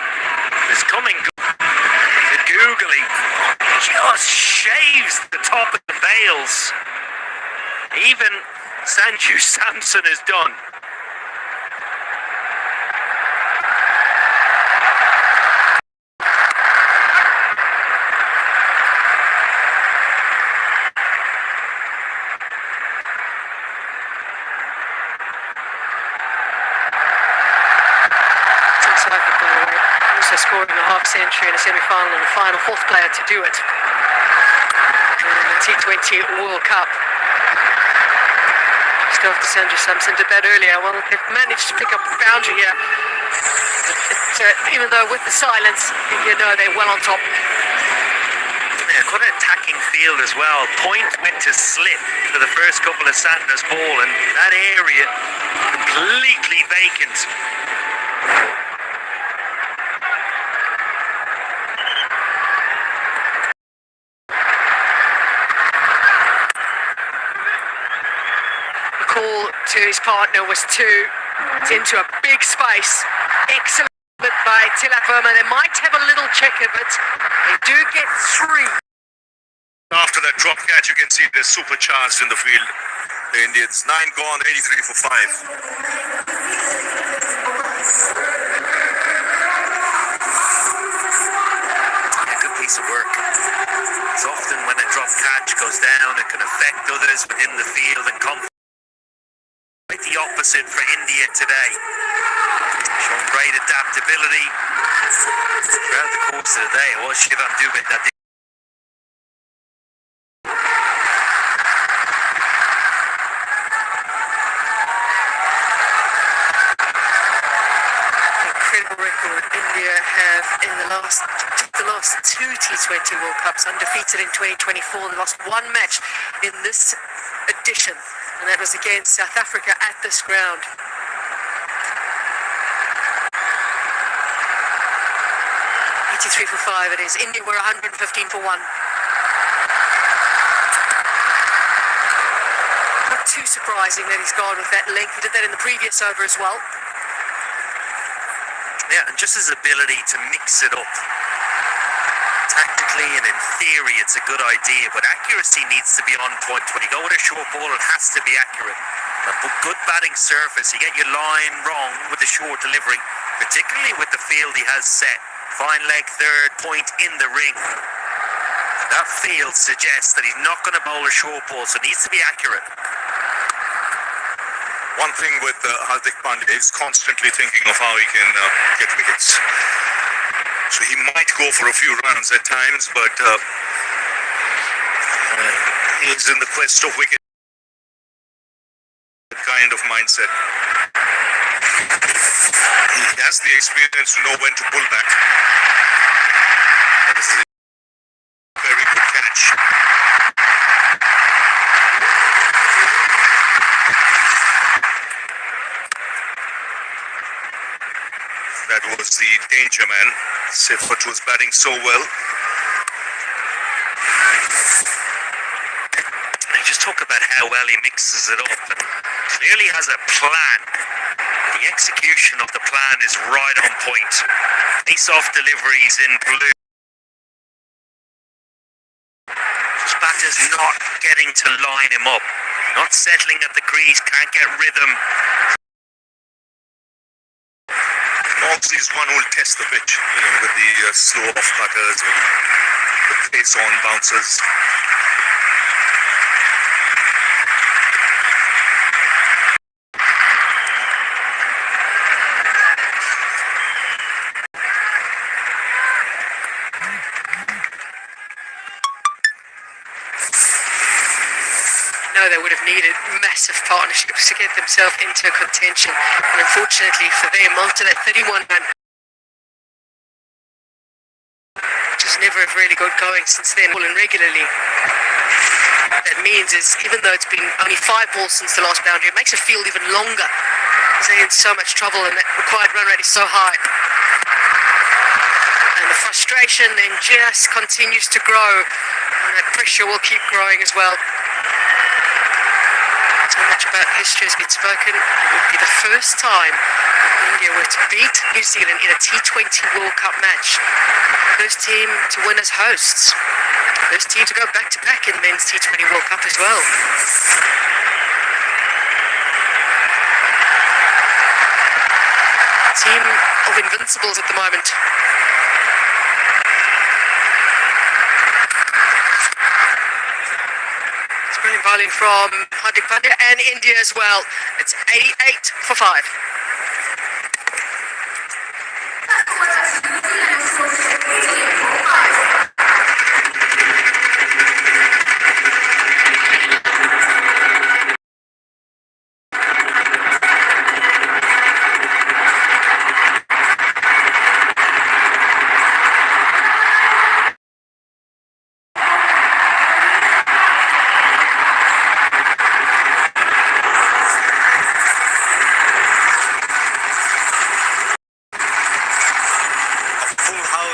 It's coming good. Googly just shaves the top of the bails. Even Sanju Samson is done.
Tim Seifert, by the way, also scoring a half century in a semi-final and the final fourth player to do it in the T20 World Cup. Just after Sanju Samson did that earlier. Well, they've managed to pick up the boundary here. But, even though with the silence, you know they're well on top.
Yeah, quite an attacking field as well. Point went to slip for the first couple of Santner's ball, and that area completely vacant.
To his partner was two. It's into a big space. Excellent by Tilak Verma. They might have a little check of it. They do get three.
After that drop catch, you can see they're supercharged in the field. The Indians, 9 gone, 83 for 5.
A good piece of work. It's often when a drop catch goes down, it can affect others within the field and come. Quite the opposite for India today. Showing great adaptability throughout the course of the day. It was Shivam Dubey that did.
Incredible record India have in the last two T20 World Cups, undefeated in 2024. They lost one match in this edition, and that was against South Africa at this ground. Three for 5 it is. India were 115 for 1. Not too surprising that he's gone with that length. He did that in the previous over as well.
Yeah, and just his ability to mix it up. Tactically and in theory, it's a good idea, but accuracy needs to be on point. When you go with a short ball, it has to be accurate. A good batting surface, you get your line wrong with the short delivery, particularly with the field he has set. Fine leg third, point in the ring. That field suggests that he's not going to bowl a short ball, so it needs to be accurate.
One thing with Hardik Pandya is constantly thinking of how he can get wickets. So he might go for a few runs at times, but is in the quest of wicket kind of mindset. He has the experience to know when to pull back. And this is a very good catch. That was the danger man. Sifat was batting so well. You just talk about how well he mixes it up and clearly has a plan. The execution of the plan is right on point. Face-off deliveries in blue. Just batters not getting to line him up. Not settling at the crease, can't get rhythm. Moxley is one who will test the pitch, with the slow off cutters, with the pace on bouncers.
No, they would have needed massive partnerships to get themselves into contention. And unfortunately for them, after that 31 run, just never have really got going since then, and regularly. That means is, even though it's been only 5 balls since the last boundary, it makes it feel even longer. Because they're in so much trouble and that required run rate is so high. And the frustration then just continues to grow, and that pressure will keep growing as well. So much about history has been spoken. It would be the first time India were to beat New Zealand in a T20 World Cup match. First team to win as hosts. First team to go back-to-back in the Men's T20 World Cup as well. Team of invincibles at the moment. Brilliant bowling from Hardik Pandya and India as well. It's 88 for 5.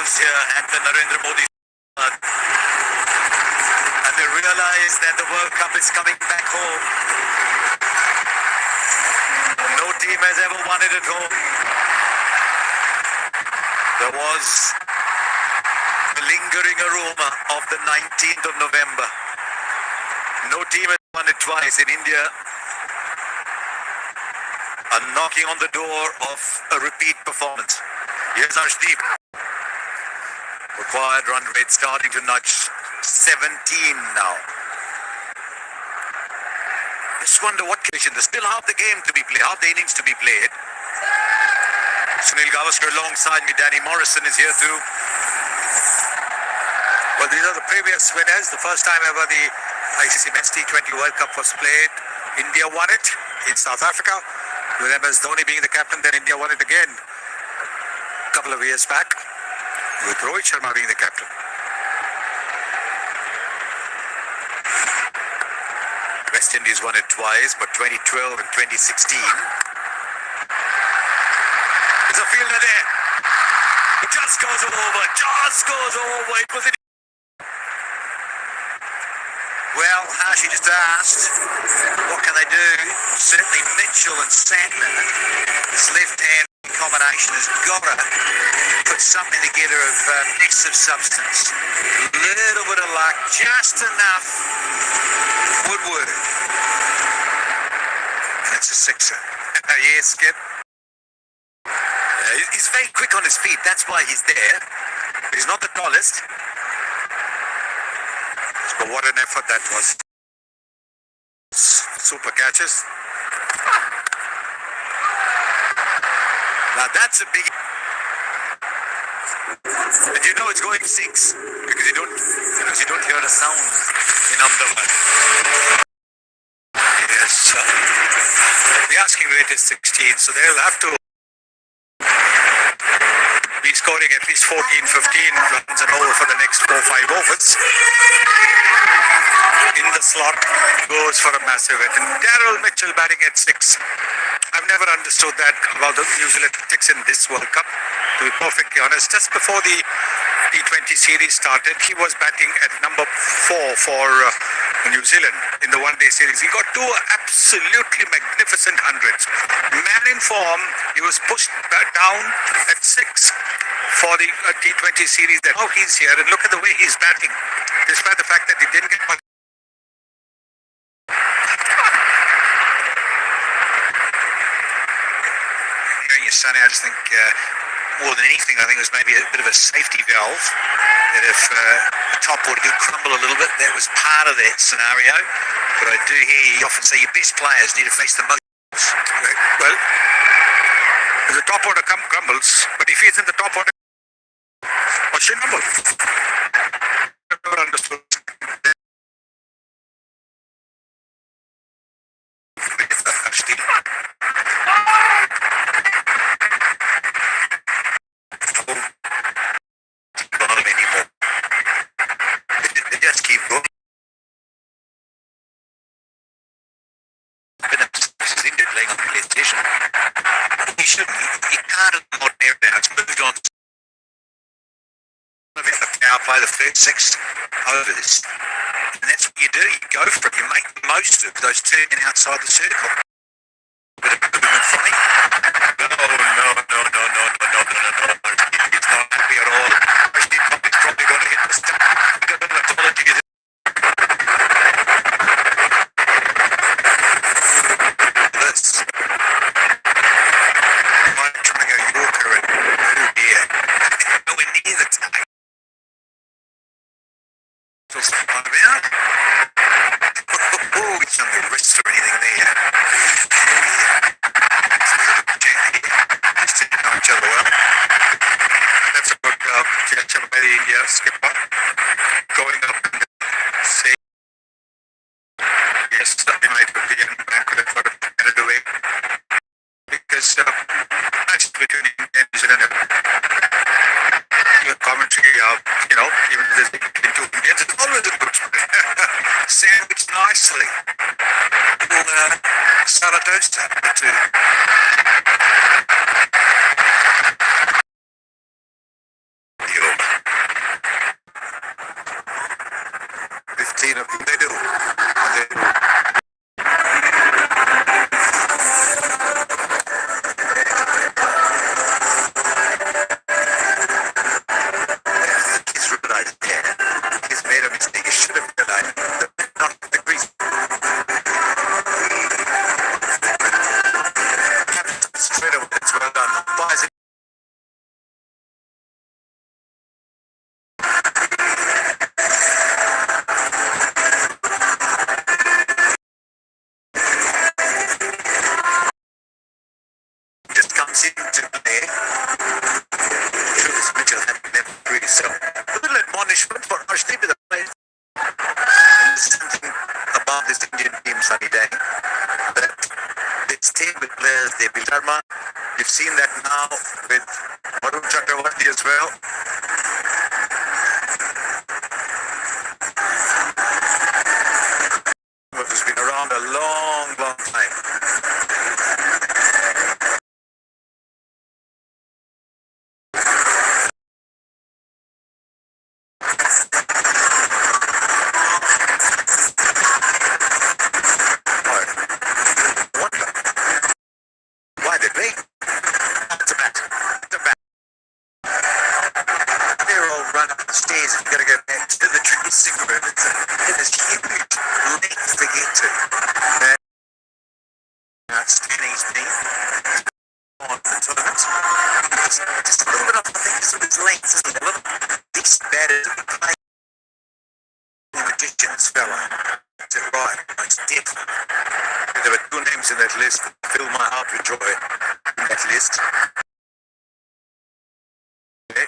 Here at the Narendra Modi and they realize that the World Cup is coming back home. No team has ever won it at home. There was the lingering aroma of the 19th of November. No team has won it twice. In India are knocking on the door of a repeat performance. Here's Arshdeep. Required run rate starting to nudge 17 now. Just wonder what condition. There's still half the game to be played, half the innings to be played. Sunil Gavaskar alongside me. Danny Morrison is here too. Well, these are the previous winners. The first time ever the ICC Men's T20 World Cup was played. India won it in South Africa. With MS Dhoni being the captain, then India won it again a couple of years back, with Rohit Sharma being the captain. West Indies won it twice, but 2012 and 2016. There's a fielder there. It just goes over, It was in. Well, Hashi just asked, what can they do? Certainly Mitchell and Santner, this left-hand combination has got to put something together of mix of substance. A little bit of luck, just enough would work. And it's a sixer. Yes, Skip. He's very quick on his feet, that's why he's there. He's not the tallest. But what an effort that was. Super catches. Now that's a big...
And you know it's going 6 because you don't hear a sound in Ahmedabad. Yes, the asking rate is 16, so they'll have to be scoring at least 14, 15 runs and over for the next 4, 5 overs. In the slot goes for a massive hit. And Daryl Mitchell batting at 6. I've never understood that about the New Zealand tactics in this World Cup, to be perfectly honest. Just before the T20 series started, he was batting at number 4 for New Zealand in the one-day series. He got 2 absolutely magnificent hundreds. Man in form, he was pushed back down at 6 for the T20 series. That now he's here, and look at the way he's batting, despite the fact that he didn't get much. Hearing your son, I just think more than anything, I think it was maybe a bit of a safety valve. That if the top order did crumble a little bit, that was part of that scenario. But I do hear you often say your best players need to face the most. Well, the top order crumbles, but if he's in the top order, what's your number? Never understood. They just keep going. Playing on PlayStation. He shouldn't. He can't have more there now. It's moved on. Now play the first 6 overs. And that's what you do. You go for it. You make the most of those turning outside the circle. Bit of movement from him. No. It's not happy at all. It's probably going to hit the stump. Got a bit of apology there. It's on the wrist or anything there. Just didn't know each other well. That's a good catch up by the skipper. Going up and say, yes, that might be the end man could have got it headed away. Because match between India and New Zealand, your commentary, even if there's two Indians, it's always a good sandwiched nicely. Saratosta, the 2. Yo. 15 of them, they do. He's realized there. He's made a mistake. He should have realized that not the crease. Straight away, it's well done. Buys it. Just comes into play. Travis Mitchell had never really so. A little admonishment for Ashley to the place. There's something about this Indian team, Sunny Day, that they stay with players, they build Sharma. You've seen that now with Varun Chakravarti as well. Who's been around a long time. Why did they? It's a bat. They're all run up the stairs and gotta go back to the dressing room. It is huge length to get to. Outstanding team on the tournament. Just a little bit off, I think, so his length isn't a little bit better to play. The magician's fella. Is it right? It's depth. There were 2 names in that list that fill my heart with joy in that list. Okay.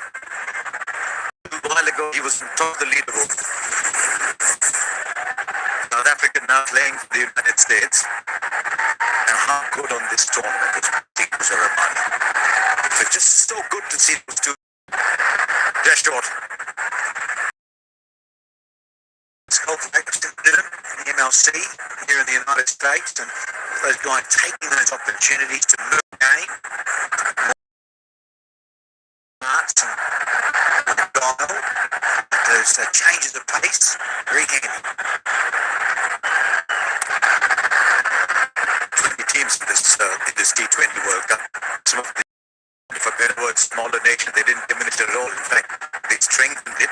the United States and how good on this tournament those teams are reminding. It's just so good to see those two. Just short. In the MLC here in the United States, and those guys taking those opportunities to move the game. Marks and dial. Those changes of pace, very handy. 20 teams in this T20 World Cup. Some of the, for better words, smaller nations, they didn't diminish it at all. In fact, they strengthened it.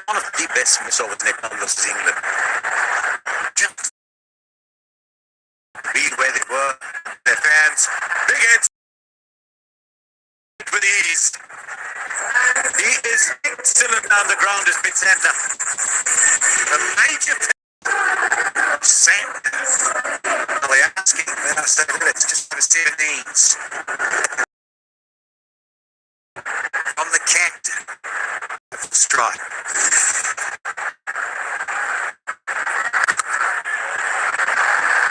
One of the best we saw with Nepal versus England. Just be where they were, their fans, big heads with ease. He is excellent on the ground as mid-centre. A major Sanders. They're asking, let's just have a set of needs. From the captain of the strike.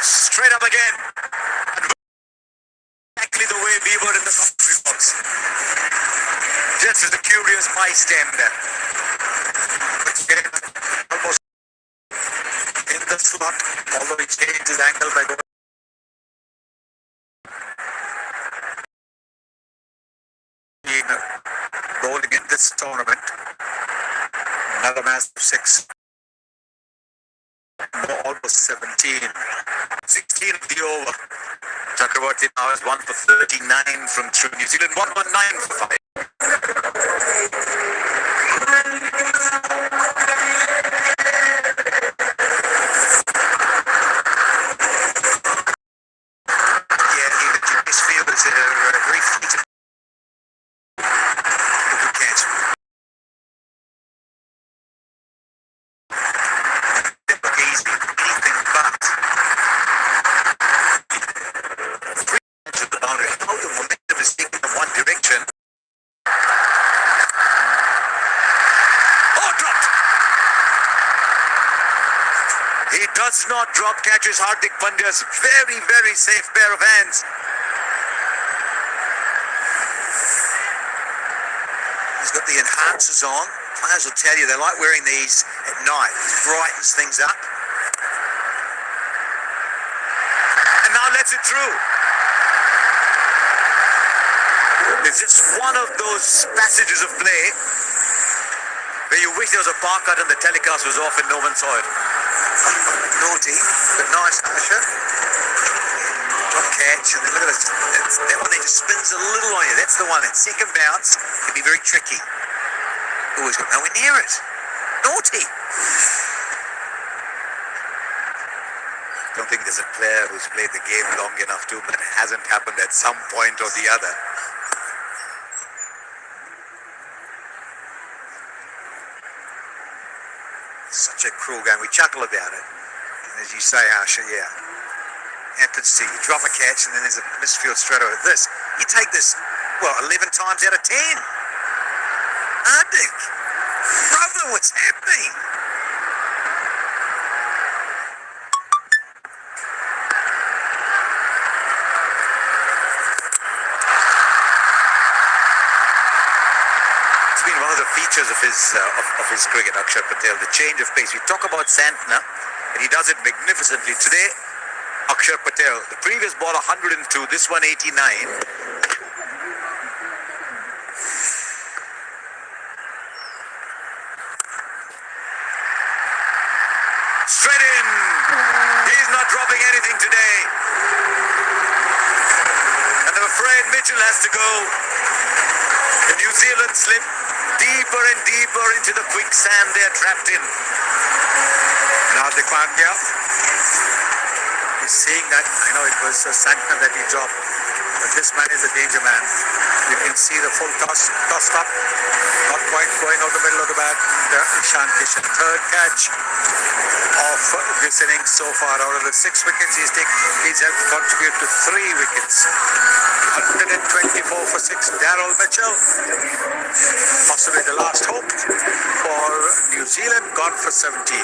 Straight up again. Exactly the way we were in the commentary box. Just as a curious bystander. Almost in the slot, although he changed his angle by going. Bowling in this tournament. Another massive 6. Almost 17. 16 of the over. Chakravarti now is 1 for 39 from through. New Zealand 119 for 5. Does not drop, catches Hardik Pandya's very, very safe pair of hands. He's got the enhancers on. Players will tell you they like wearing these at night. It brightens things up. And now lets it through. It's just one of those passages of play where you wish there was a park cut and the telecast was off in no man's soil. Naughty, but nice Asher. Top catch, and then look at this. That one there just spins a little on you. That's the one. That second bounce can be very tricky. Always got nowhere near it. Naughty. Don't think there's a player who's played the game long enough to, but it hasn't happened at some point or the other. Such a cruel game. We chuckle about it. And as you say, Asha, yeah. Happens to you. Drop a catch and then there's a misfield straight over this. You take this, well, 11 times out of 10. Hardik. Brother, what's happening? It's been one of the features of his cricket, Akshar Patel, the change of pace. We talk about Santner, and he does it magnificently. Today, Akshar Patel, the previous ball 102, this one 89. Straight in. He's not dropping anything today. And I'm afraid Mitchell has to go. The New Zealand slip deeper and deeper into the quicksand they're trapped in. Now Hardik Pandya is seeing that. I know it was Santner that he dropped, but this man is a danger man. You can see the full toss up, not quite going out the middle of the bat. Ishan Kishan, third catch of this innings so far. Out of the 6 wickets he's taken, he's helped contribute to 3 wickets. 124 for 6. Daryl Mitchell, possibly the last hope for New Zealand, gone for 17.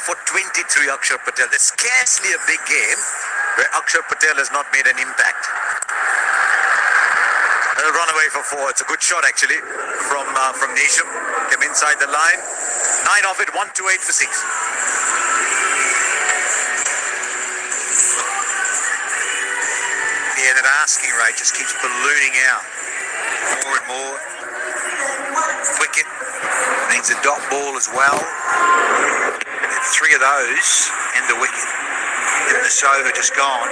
for 23, Akshar Patel. There's scarcely a big game where Akshar Patel has not made an impact. A run away for 4. It's a good shot actually from Nisham. Came inside the line. 9 of it, 1-8 for 6. Yeah, that asking rate just keeps ballooning out. More and more. Wicket needs a dot ball as well. And 3 of those and the wicket in this over just gone.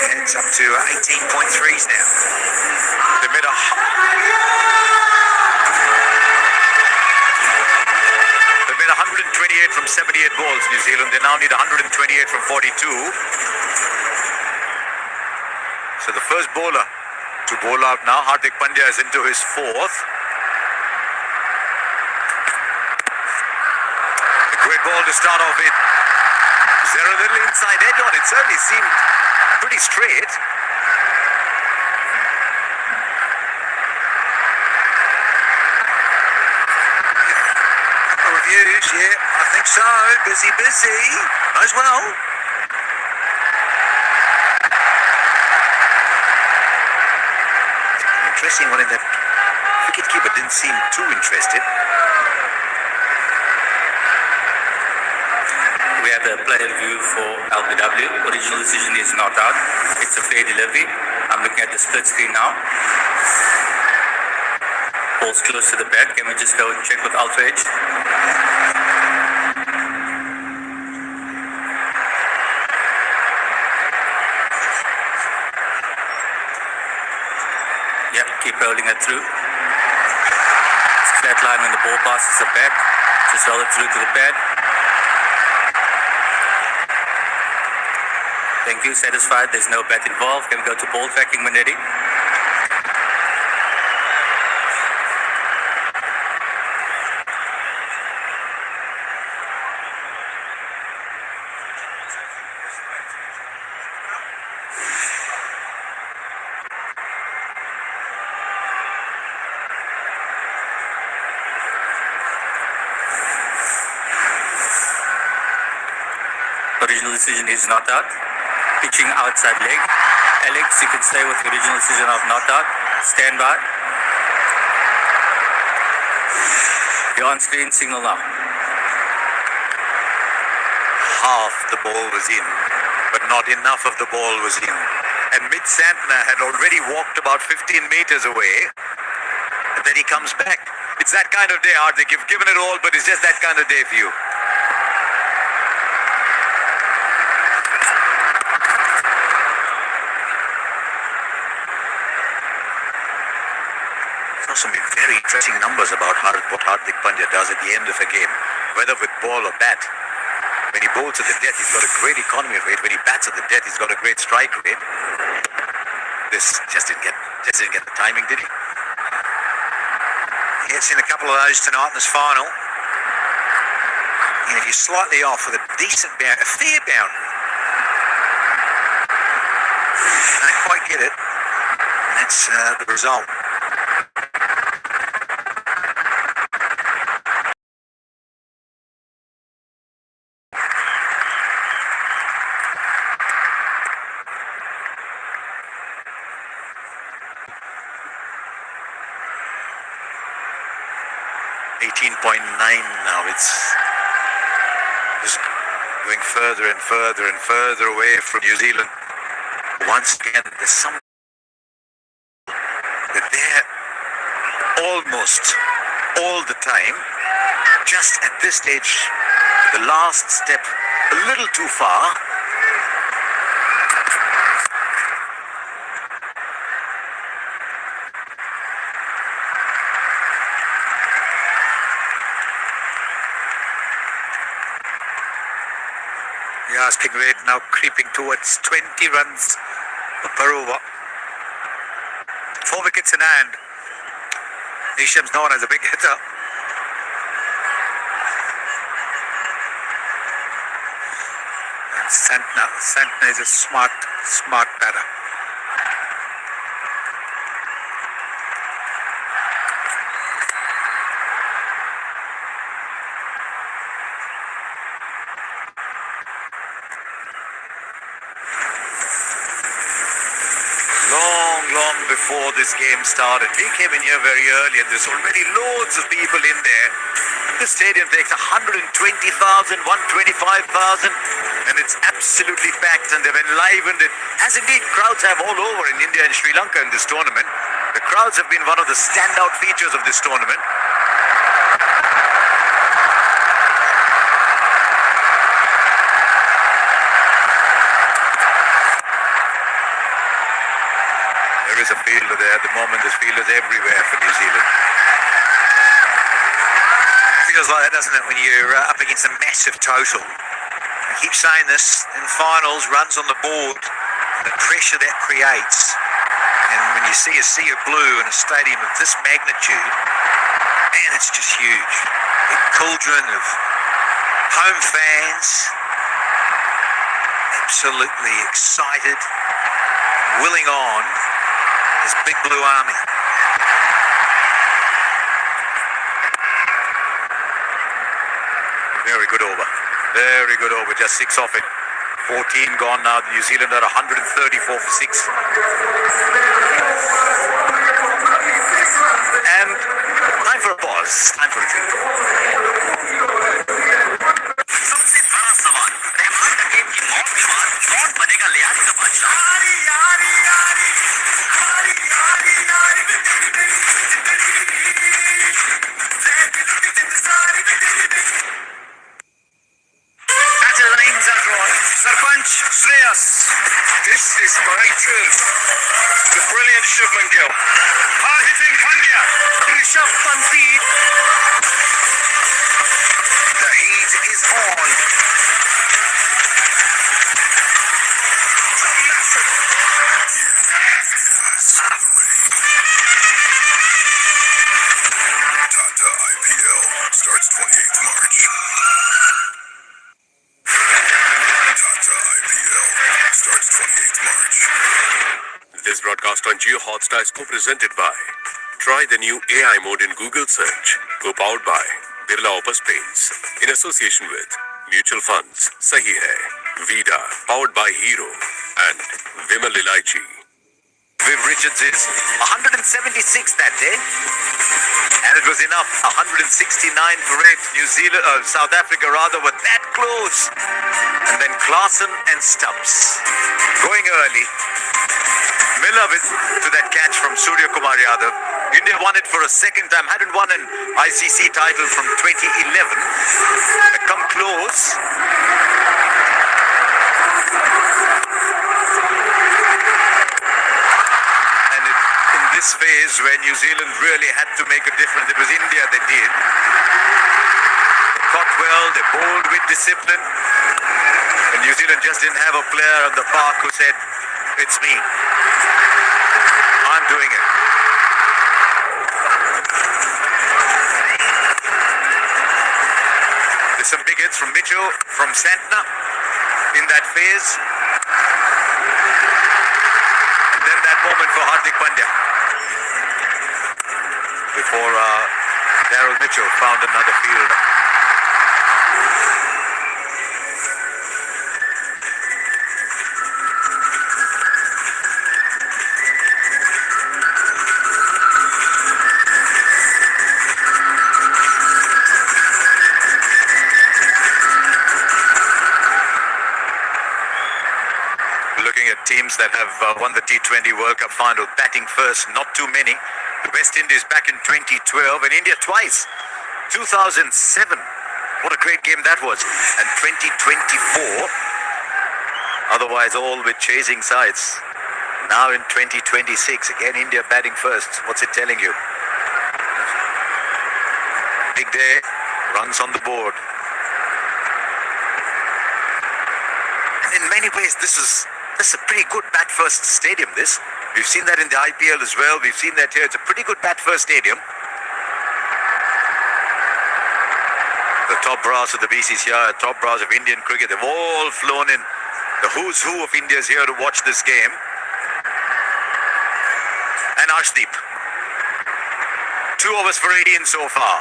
And it's up to 18.3s now. They made They've made 128 from 78 balls, New Zealand. They now need 128 from 42. So the first bowler to bowl out now, Hardik Pandya, is into his 4th. A great ball to start off with. Is there a little inside edge on it? Certainly seemed pretty straight. Reviews, yeah, I think so. Busy. As well. Interesting one in that wicketkeeper didn't seem too interested.
We have a player view for LBW. Original decision is not out. It's a fair delivery. I'm looking at the split screen now. Ball's close to the bat. Can we just go check with Ultra Edge? Yep, keep rolling it through. It's flat line when the ball passes the bat. Just roll it through to the pad. Thank you, satisfied. There's no bat involved. Can we go to ball tracking, Manetti? Original decision is not out. Pitching outside leg. Alex, you can stay with the original decision of not out. Stand by. You're on screen, signal now.
Half the ball was in, but not enough of the ball was in. And Mitch Santner had already walked about 15 meters away. And then he comes back. It's that kind of day, Hardik. You've given it all, but it's just that kind of day for you. Some very interesting numbers about what Hardik Pandya does at the end of a game, whether with ball or bat. When he bowls at the death, he's got a great economy rate. When he bats at the death, he's got a great strike rate. This just didn't get the timing, did he? He's seen a couple of those tonight in this final. And if you're slightly off with a decent bound, a fair boundary, I don't quite get it. And that's the result. Now it's just going further and further and further away from New Zealand. Once again, there's some that they're almost all the time, just at this stage, the last step a little too far. The asking rate now creeping towards 20 runs per over. 4 wickets in hand. Nisham's known as a big hitter. And Santner is a smart batter. before this game started. We came in here very early and there's already loads of people in there. The stadium takes 120,000, 125,000 and it's absolutely packed and they've enlivened it, as indeed crowds have all over in India and Sri Lanka in this tournament. The crowds have been one of the standout features of this tournament. There is a fielder there at the moment. There's fielders everywhere for New Zealand. Feels like that, doesn't it, when you're up against a massive total. I keep saying this in finals, runs on the board, the pressure that creates. And when you see a sea of blue in a stadium of this magnitude, man, it's just huge. Big cauldron of home fans, absolutely excited, willing on. This big blue army. Very good over. Very good over. Just 6 off it. 14 gone now. New Zealand are 134 for 6. And time for a pause. Time for a drink.
सबसे बड़ा सवाल रहमान का game की मौत के बाद कौन बनेगा लियारी का बादशाह?
That's the names are drawn. Sarpanch Shreyas.
This is breakthrough. The brilliant Shubman Gill.
Hard-hitting Pandya. Rishabh Panti.
The heat is on.
Tata IPL starts 28th March. Tata IPL starts 28th March. This broadcast on Jio Hotstar is co-presented by. Try the new AI mode in Google search. Co-powered by Birla Opus Paints. In association with Mutual Funds, Sahi Hai, Vida, powered by Hero, and Vimal Ilaichi.
Viv Richards is 176 that day. And it was enough. 169 for it. South Africa rather were that close. And then Klaasen and Stubbs. Going early. Miller to that catch from Surya Kumar Yadav. India won it for a second time. Hadn't won an ICC title from 2011. They come close. And in this phase where New Zealand really had to make a difference, it was India that did. They caught well, they bowled with discipline. And New Zealand just didn't have a player on the park who said, "It's me. I'm doing it." There's some big hits from Mitchell, from Santner in that phase. And then that moment for Hardik Pandya. Before Daryl Mitchell found another fielder. Teams that have won the T20 World Cup final, batting first, not too many. The West Indies back in 2012 and India twice. 2007, what a great game that was. And 2024, otherwise all with chasing sides. Now in 2026, again India batting first. What's it telling you? Big day, runs on the board. And in many ways, this is a pretty good bat-first stadium, this. We've seen that in the IPL as well. We've seen that here. It's a pretty good bat-first stadium. The top brass of the BCCI, top brass of Indian cricket, they've all flown in. The who's who of India is here to watch this game. And Arshdeep. 2 overs for 18 so far.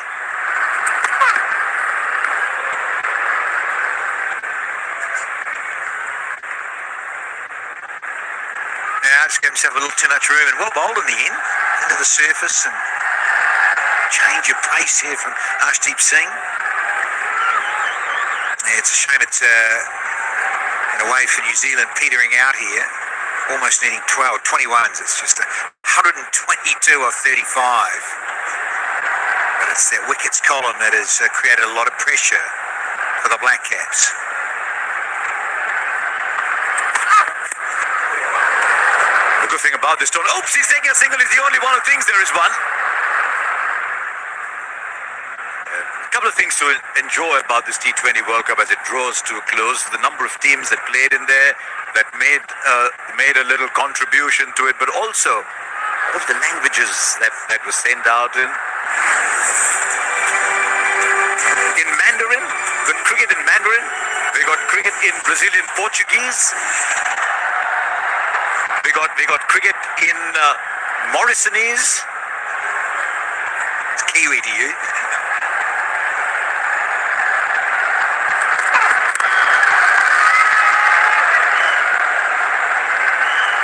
just gave himself a little too much room and well bowled in the end, into the surface and change of pace here from Arshdeep Singh. Yeah, it's a shame it's in a way for New Zealand petering out here, almost needing 21s. It's just 122 of 35. But it's that wickets column that has created a lot of pressure for the Black Caps. The good thing about this tournament, oops, he's taking a single, is the only one who thinks there is one. A couple of things to enjoy about this T20 World Cup as it draws to a close. The number of teams that played in there that made a little contribution to it, but also of the languages that were sent out in. In Mandarin, the cricket in Mandarin, they got cricket in Brazilian Portuguese. They got cricket in Morrisonese. It's Kiwi to you.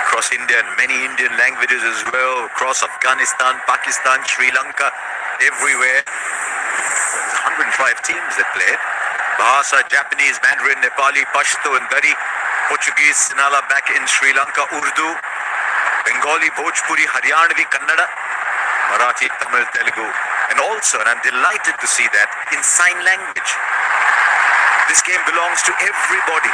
Across India and many Indian languages as well. Across Afghanistan, Pakistan, Sri Lanka, everywhere. 105 teams that played. Bahasa, Japanese, Mandarin, Nepali, Pashto and Dari. Portuguese, Sinhala back in Sri Lanka, Urdu, Bengali, Bhojpuri, Haryanvi, Kannada, Marathi, Tamil, Telugu, and also, and I'm delighted to see that, in sign language. This game belongs to everybody.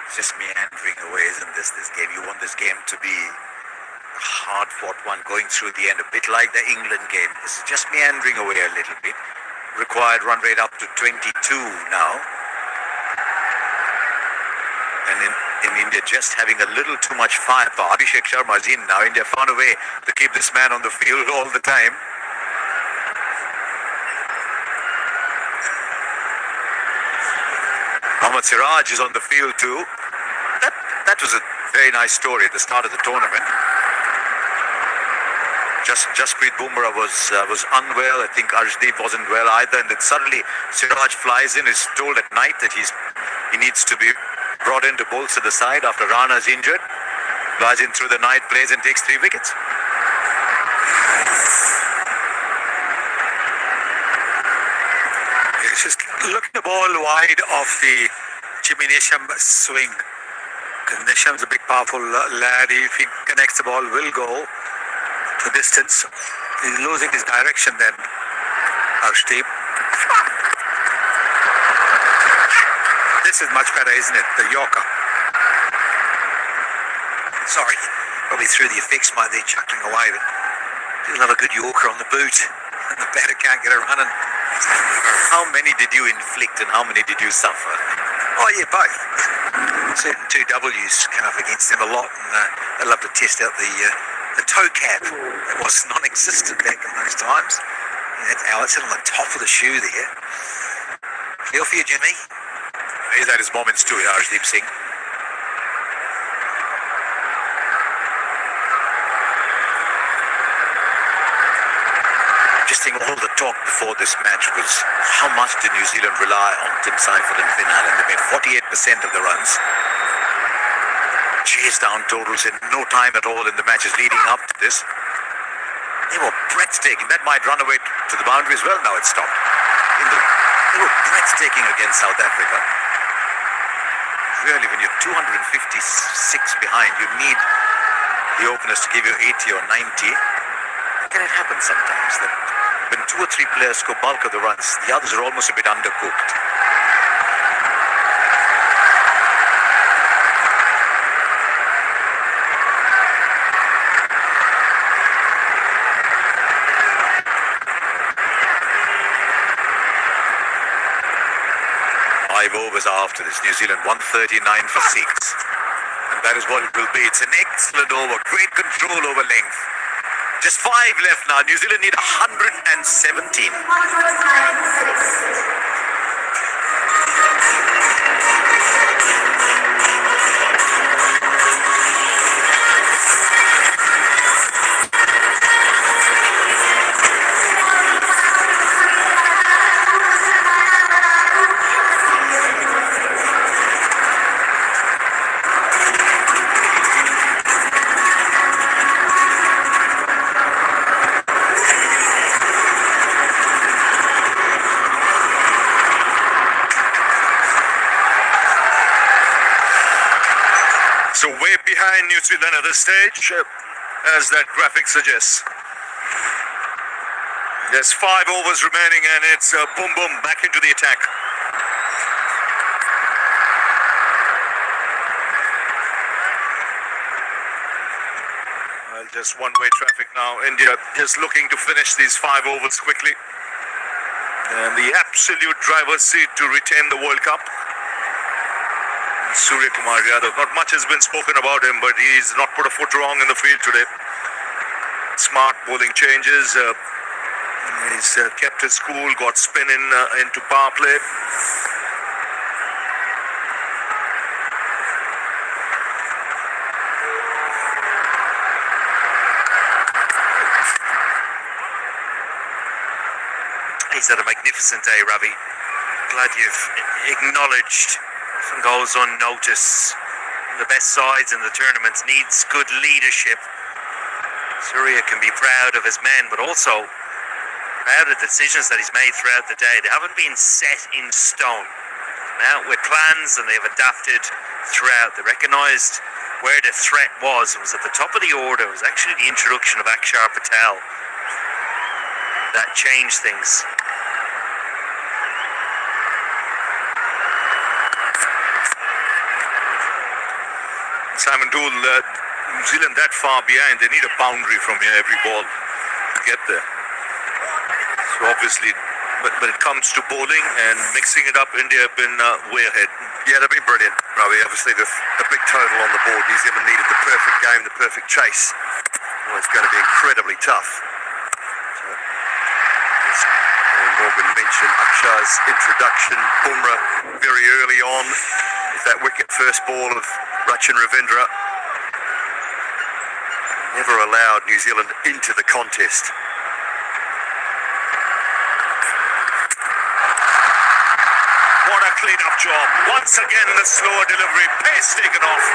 It's just meandering away, isn't this game? You want this game to be hard-fought one going through the end, a bit like the England game. This is just meandering away a little bit. Required run rate up to 22 now. And in India just having a little too much firepower. Abhishek Sharma is in now. India found a way to keep this man on the field all the time. Mohammad Siraj is on the field too. That was a very nice story at the start of the tournament. Jasprit Bumrah was unwell. I think Arshdeep wasn't well either. And then suddenly Siraj flies in, is told at night that he needs to be brought in to bolster the side after Rana's injured. Flies in through the night, plays and takes 3 wickets. It's just looking the ball wide of the Jimmy Nisham swing. Because Nisham's a big powerful lad. If he connects the ball, will go to distance. He's losing his direction then, Arshdeep. This is much better, isn't it? The Yorker. Sorry, probably through the effects might be chuckling away, but you'll have a good Yorker on the boot, and the batter can't get a running. How many did you inflict and how many did you suffer? Oh yeah, both. Certain 2Ws come up against them a lot, and they love to test out the toe cap. It was non-existent back in those times. Yeah, it's on the top of the shoe there. Feel for you, Jimmy. He's had his moments too, Arshdeep Singh. Just think all the talk before this match was how much did New Zealand rely on Tim Seifert and Finn Allen. They made 48% of the runs. Chase down totals in no time at all in the matches leading up to this. They were breathtaking. That might run away to the boundary as well. Now it's stopped. They were breathtaking against South Africa. Really, when you're 256 behind, you need the openers to give you 80 or 90. Can it happen sometimes that when 2 or 3 players score bulk of the runs, the others are almost a bit undercooked? Overs after this, New Zealand 139 for 6, and that is what it will be. It's an excellent over, great control over length. Just 5 left now. New Zealand need 117. behind New Zealand at this stage, as that graphic suggests. There's 5 overs remaining, and it's boom boom back into the attack. Well, just one-way traffic now. India just looking to finish these 5 overs quickly. And the absolute driver's seat to retain the World Cup. Surya Kumar Yadav. Not much has been spoken about him, but he's not put a foot wrong in the field today. Smart bowling changes. He's kept his cool, got spin into power play.
He's had a magnificent day, Ravi. Glad you've acknowledged and goes unnoticed. The best sides in the tournament needs good leadership. Surya can be proud of his men, but also proud of the decisions that he's made throughout the day. They haven't been set in stone. Now with plans, and they've adapted throughout. They recognised where the threat was. It was at the top of the order. It was actually the introduction of Akshar Patel that changed things.
Simon Dool, New Zealand that far behind. They need a boundary from here every ball to get there. So obviously, but when it comes to bowling and mixing it up, India have been way ahead.
Yeah, they've been brilliant, Ravi. Obviously, the big total on the board. New Zealand needed the perfect game, the perfect chase. Well, it's going to be incredibly tough. So, as Morgan mentioned, Akshar's introduction, Bumrah very early on with that wicket first ball of Rachin Ravindra. Never allowed New Zealand into the contest.
What a clean-up job. Once again, the slower delivery, pace taken off.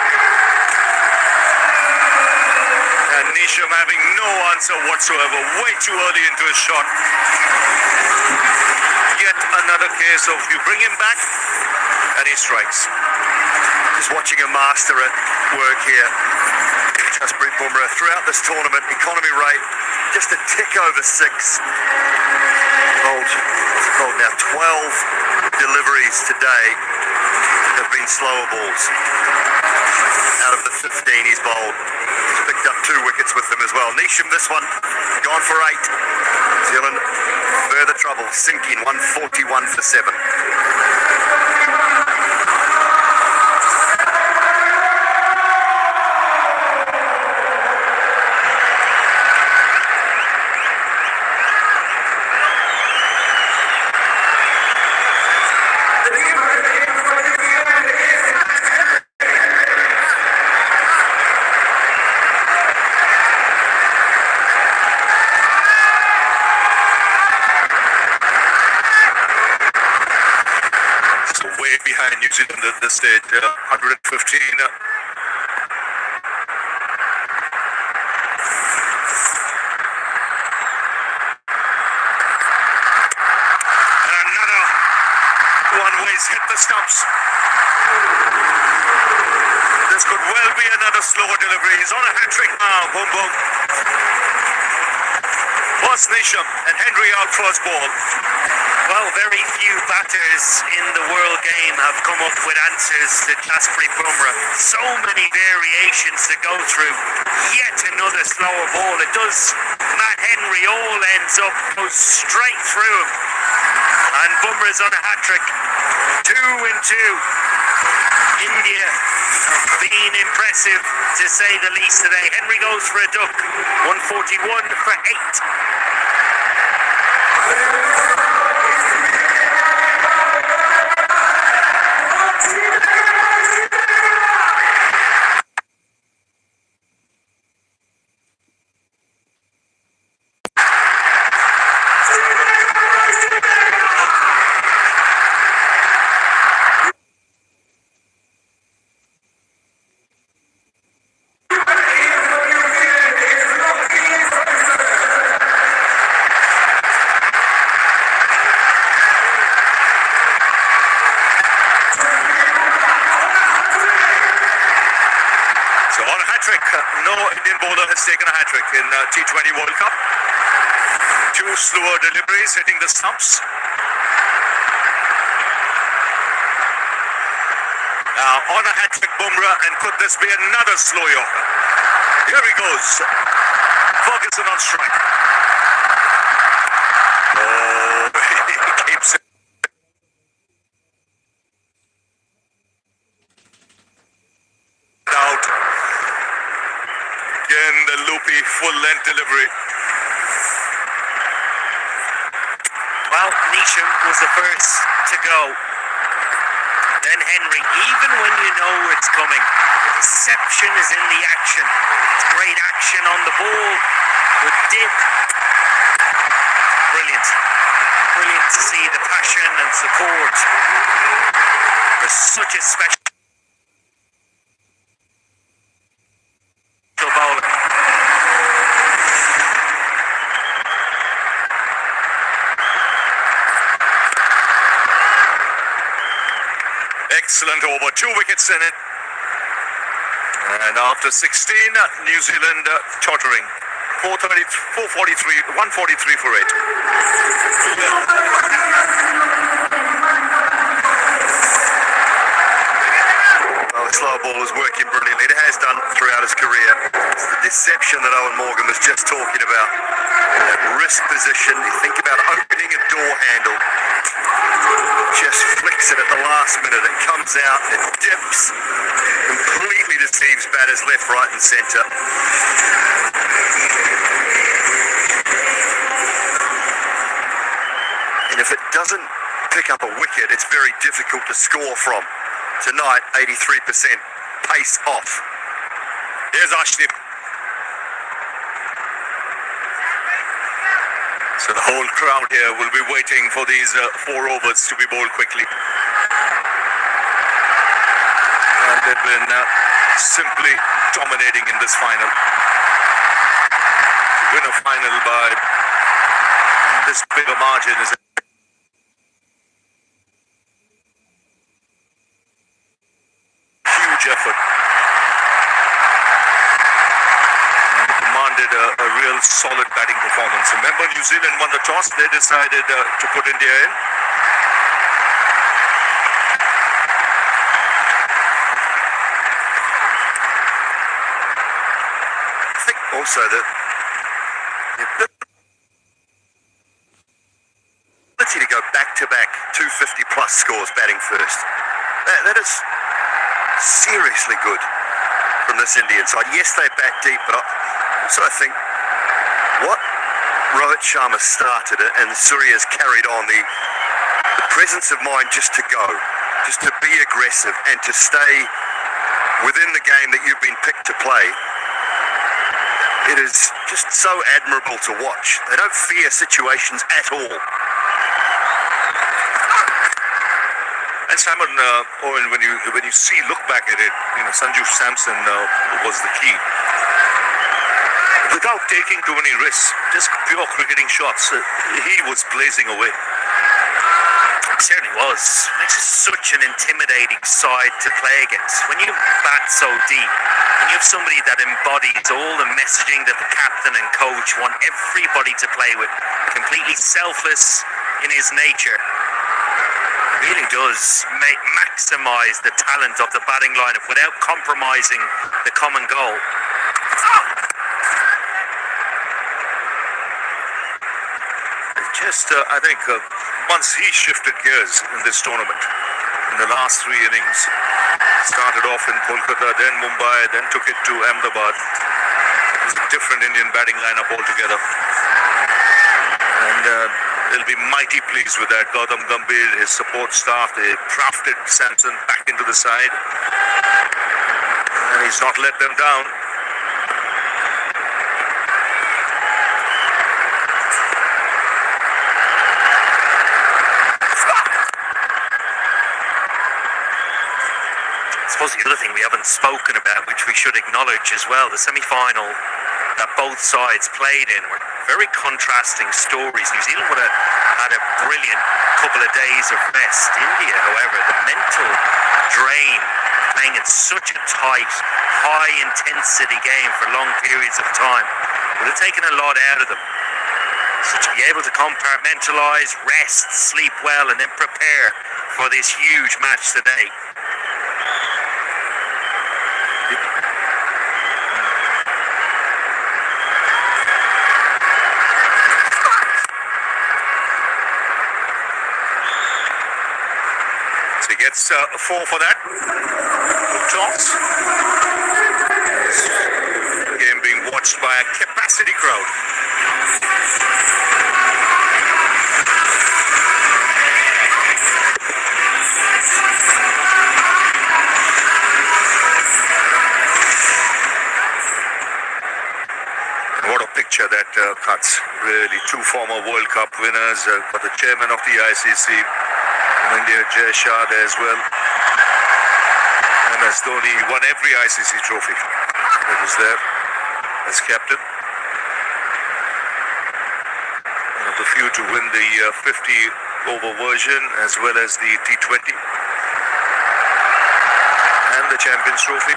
And Nisham having no answer whatsoever, way too early into his shot. Yet another case of you bring him back, and he strikes.
Just watching a master at work here. Jasprit Bumrah throughout this tournament, economy rate just a tick over 6. Bowled now 12 deliveries today have been slower balls. Out of the 15 he's bowled, he's picked up 2 wickets with them as well. Nisham this one, gone for 8. New Zealand further trouble, sinking 141 for 7.
Behind New Zealand at this stage, 115. And another one where he's hit the stumps. This could well be another slower delivery. He's on a hat-trick now. Boom, boom. Was Nisham and Henry out first ball.
Well, very few batters in the world game have come up with answers to Jasprit Bumrah. So many variations to go through. Yet another slower ball. It does. Matt Henry all ends up, goes straight through him. And Bumrah's on a hat-trick. 2 and 2. India have been impressive, to say the least today. Henry goes for a duck. 141 for 8.
hat-trick. No Indian bowler has taken a hat-trick in T20 World Cup. Two slower deliveries hitting the stumps. Now on a hat-trick, Bumrah, and could this be another slow Yorker? Here he goes. Ferguson on strike. Oh, he keeps it out. Again, the loopy full-length delivery.
Well, Neesham was the first to go. Then Henry, even when you know it's coming, the deception is in the action. It's great action on the ball. The dip. Brilliant. Brilliant to see the passion and support. There's such a special bowler.
Excellent over, 2 wickets in it. And after 16, New Zealand tottering. 143 for 8. Well, the slow ball is working brilliantly. It has done throughout his career. It's the deception that Owen Morgan was just talking about. That wrist position, you think about opening a door handle. Just flicks it at the last minute. It comes out, it dips, completely deceives batters left, right and centre. And if it doesn't pick up a wicket, it's very difficult to score from. Tonight, 83%. Pace off. Here's Arshdeep. So the whole crowd here will be waiting for these 4 overs to be bowled quickly. And they've been simply dominating in this final. To win a final by this big a margin is a huge effort. Demanded a real solid batting performance. Remember, New Zealand won the toss. They decided to put India in. I think also that the ability to go back-to-back 250 plus scores batting first, that is seriously good from this Indian side. Yes, they bat deep, but also I think what Rohit Sharma started and Surya's carried on, the presence of mind just to go, just to be aggressive and to stay within the game that you've been picked to play. It is just so admirable to watch. They don't fear situations at all. And Simon, Owen, when you look back at it, Sanju Samson was the key. Without taking too many risks, just pure cricketing shots, he was blazing away.
It certainly was. It's just such an intimidating side to play against. When you bat so deep, when you have somebody that embodies all the messaging that the captain and coach want everybody to play with, completely selfless in his nature, really does maximise the talent of the batting lineup without compromising the common goal.
Just, I think, once he shifted gears in this tournament, in the last 3 innings, started off in Kolkata, then Mumbai, then took it to Ahmedabad. It was a different Indian batting lineup altogether. And they'll be mighty pleased with that. Gautam Gambhir, his support staff, they crafted Samson back into the side. And he's not let them down.
I suppose the other thing we haven't spoken about, which we should acknowledge as well, the semi-final that both sides played in were very contrasting stories. New Zealand would have had a brilliant couple of days of rest. India, however, the mental drain playing in such a tight, high intensity game for long periods of time. Would have taken a lot out of them. So to be able to compartmentalise, rest, sleep well, and then prepare for this huge match today.
So he gets 4 for that. Good toss. Game being watched by a capacity crowd. What a picture that cuts. Really, 2 former World Cup winners, for the chairman of the ICC from India, Jay Shah, there as well. MS Dhoni won every ICC trophy that was there as captain. One of the few to win the 50-over version as well as the T20 and the Champions Trophy.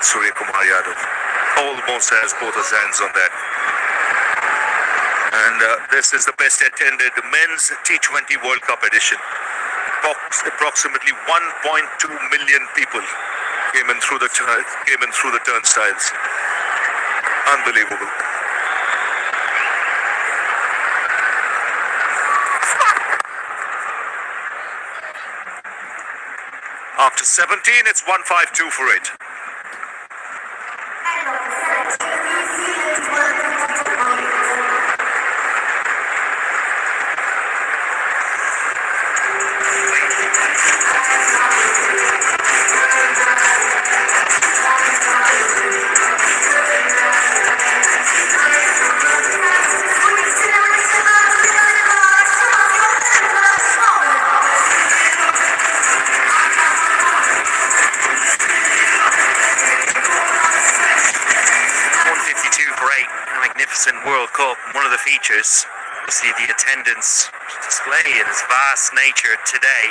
Surya Kumar Yadav almost has both his hands on that. And this is the best attended men's T20 World Cup edition. Approximately 1.2 million people came in through the turnstiles. Unbelievable. After 17, it's 152 for it.
World Cup, one of the features, you see the attendance display in its vast nature today.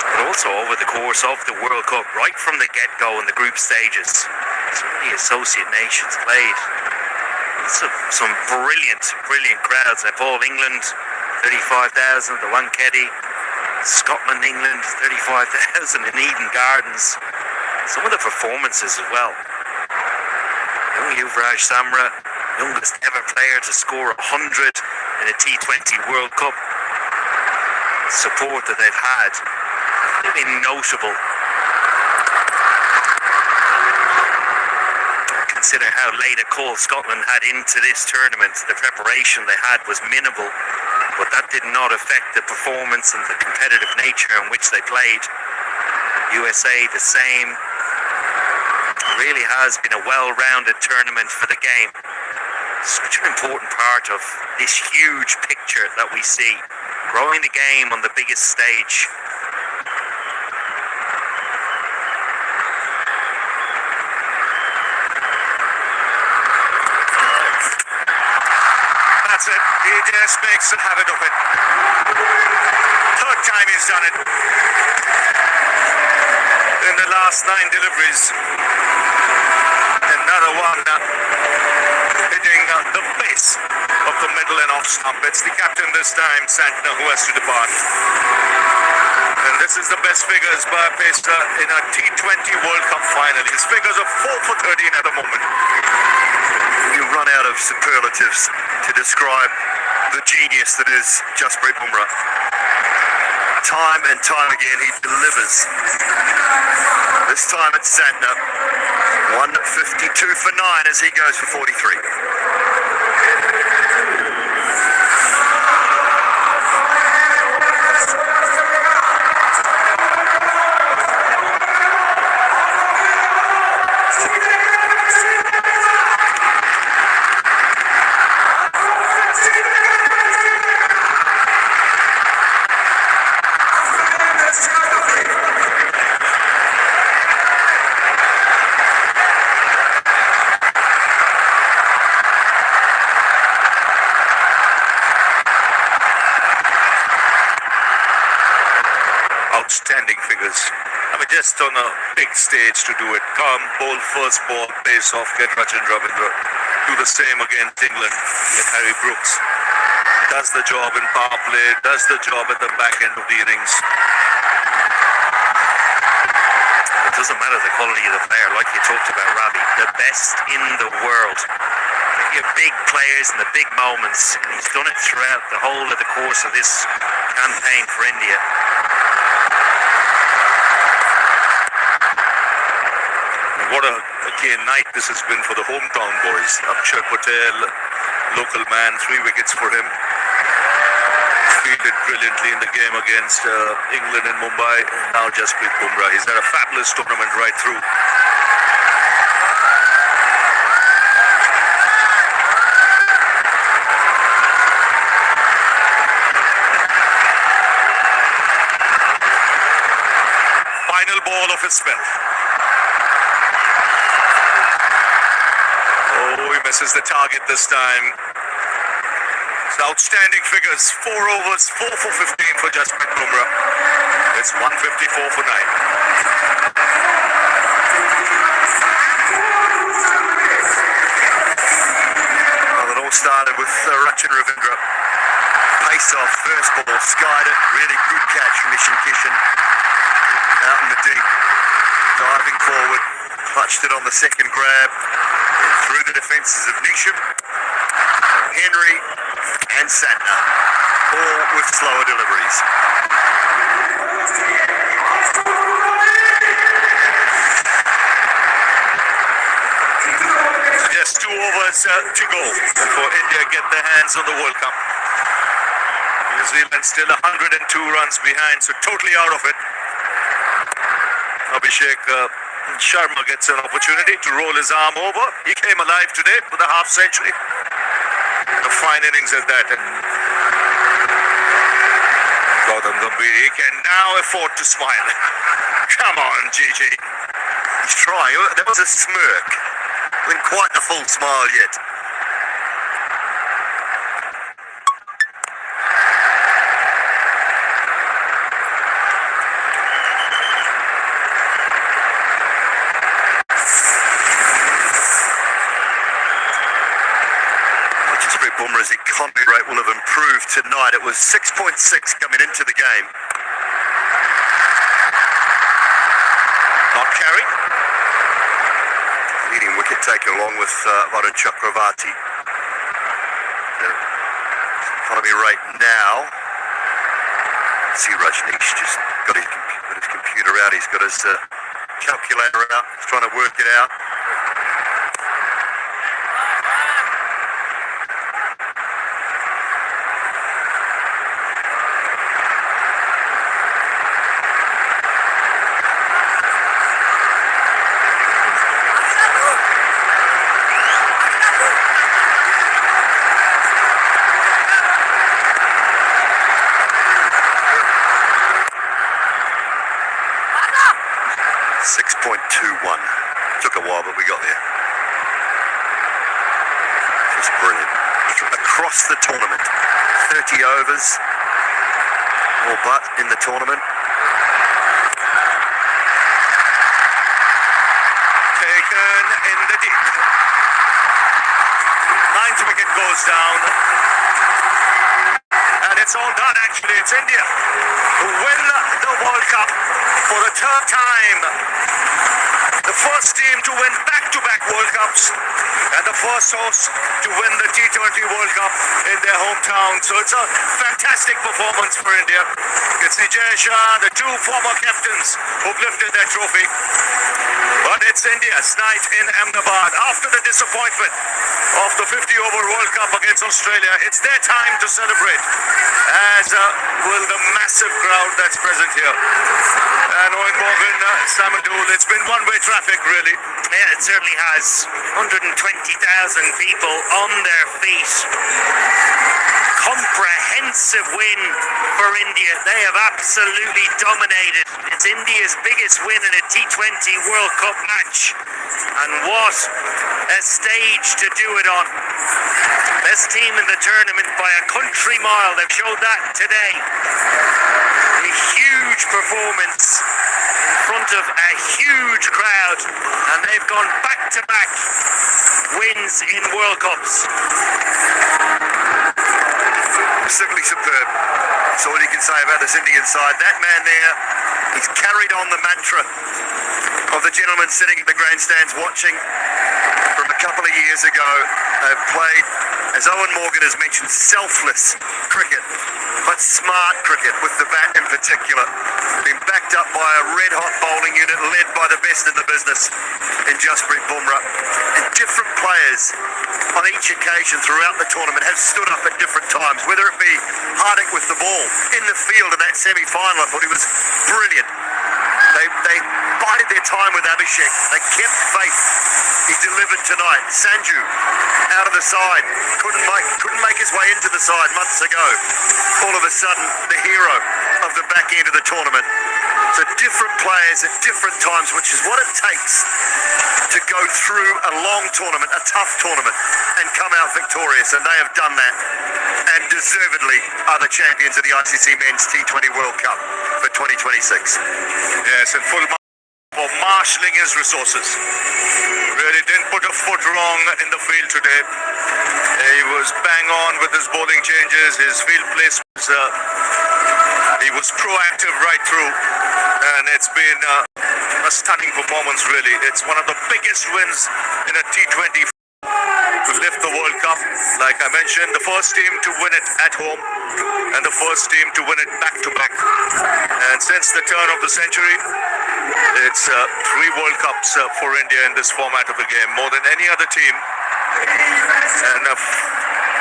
But also over the course of the World Cup, right from the get-go in the group stages, so many associate nations played. Some brilliant crowds. Nepal, England, 35,000, the Wankhede. Scotland, England, 35,000 in Eden Gardens. Some of the performances as well. Young Yuvraj Samra, youngest ever player to score 100 in a T20 World Cup. Support that they've had, really notable. Consider how late a call Scotland had into this tournament. The preparation they had was minimal, but that did not affect the performance and the competitive nature in which they played. USA the same. Really has been a well-rounded tournament for the game. Such an important part of this huge picture that we see. Growing the game on the biggest stage.
That's it. He just makes a habit of it. Third time he's done it. In the last 9 deliveries. Another one hitting the base of the middle and off stump. It's the captain this time, Santner, who has to depart. And this is the best figures by a pacer in a T20 World Cup final. His figures are 4 for 13 at the moment.
You run out of superlatives to describe the genius that is Jasprit Bumrah. Time and time again he delivers. This time it's Santner. 152 for 9 as he goes for 43.
Outstanding figures. I mean, just on a big stage to do it. Come, bowl first ball, pace off, get Rachin Ravindra. Do the same against England. Get Harry Brooks. Does the job in power play, does the job at the back end of the innings.
It doesn't matter the quality of the player, like you talked about, Ravi. The best in the world. Your big players in the big moments. And he's done it throughout the whole of the course of this campaign for India.
What a night this has been for the hometown boys. Akshar Patel, local man, 3 wickets for him. Fielded brilliantly in the game against England in Mumbai. Now Jasprit Bumrah. He's had a fabulous tournament right through. Final ball of his spell. Oh, he misses the target this time. It's outstanding figures. 4 overs, 4 for 15 for Jasprit Bumrah. It's 154 for 9.
Well, it all started with Rachin Ravindra. Pace off, first ball, skied it. Really good catch from Ishan Kishan. Out in the deep. Diving forward. Clutched it on the second grab. And through the defences of Nisham, Henry and Santner. All with slower deliveries.
Just 2 overs to go before India get their hands on the World Cup. New Zealand still 102 runs behind, so totally out of it. Abhishek Sharma gets an opportunity to roll his arm over. He came alive today with a half century. A fine innings at that. Gautam Gambhir, he can now afford to smile. Come on, Gigi.
He's trying. There was a smirk. Wasn't quite the full smile yet. Bumrah's economy rate will have improved tonight. It was 6.6 coming into the game.
Not carried.
Leading wicket taker along with Varun Chakravarti. Their economy rate now. See Rajneesh just got his computer out. He's got his calculator out. He's trying to work it out. Took a while, but we got there. Just brilliant. Across the tournament. 30 overs. All but in the tournament.
Taken in the deep. 9th wicket goes down. And it's all done, actually. It's India who win the World Cup for the 3rd time. The first team to win back-to-back World Cups and the first host to win the T20 World Cup in their hometown. So it's a fantastic performance for India. It's Vijay Shah, the 2 former captains who've lifted their trophy. But it's India's night in Ahmedabad. After the disappointment of the 50-over World Cup against Australia, it's their time to celebrate, as will the massive crowd that's present here. And Owen Morgan, Simon Dool, it's been one-way traffic, really.
Yeah, it certainly has. 120,000 people on their feet. Comprehensive Massive win for India. They have absolutely dominated. It's India's biggest win in a T20 World Cup match. And what a stage to do it on. Best team in the tournament by a country mile. They've showed that today. A huge performance in front of a huge crowd. And they've gone back-to-back wins in World Cups.
Simply superb. That's all you can say about this Indian side. That man there, he's carried on the mantra of the gentleman sitting in the grandstands watching from a couple of years ago. They've played, as Owen Morgan has mentioned, selfless cricket, but smart cricket with the bat in particular. Been backed up by a red-hot bowling unit led by the best in the business in Jasprit Bumrah. And different players on each occasion throughout the tournament have stood up at different times, whether it be Hardik with the ball in the field in that semi-final. I thought he was brilliant. They bided their time with Abhishek. They kept faith. He delivered tonight. Sanju out of the side, couldn't make his way into the side months ago. All of a sudden, the hero of the back end of the tournament. So different players at different times, which is what it takes to go through a long tournament, a tough tournament, and come out victorious. And they have done that, and deservedly are the champions of the ICC Men's T20 World Cup for 2026.
Yes, and full for marshalling his resources. Really didn't put a foot wrong in the field today. He was bang on with his bowling changes. His field place was, he was proactive right through. And it's been a stunning performance, really. It's one of the biggest wins in a T20 to lift the World Cup. Like I mentioned, the first team to win it at home and the first team to win it back-to-back. And since the turn of the century, it's 3 World Cups for India in this format of the game, more than any other team. And a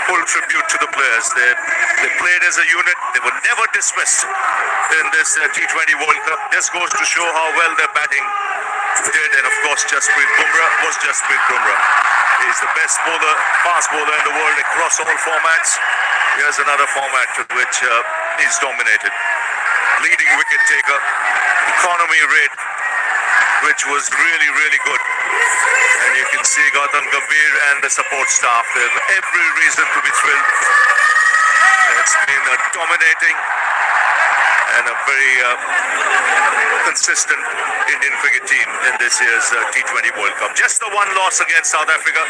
full tribute to the players. They played as a unit. They were never dismissed in this T20 World Cup. This goes to show how well their batting did. And of course, Jasprit Bumrah was Jasprit Bumrah. He's the best bowler, fast bowler in the world across all formats. Here's another format to which he's dominated. Leading wicket taker, economy rate, which was really, really good. And you can see Gautam Gambhir and the support staff. They have every reason to be thrilled. It's been a dominating and a very consistent Indian cricket team in this year's T20 World Cup. Just the one loss against South Africa,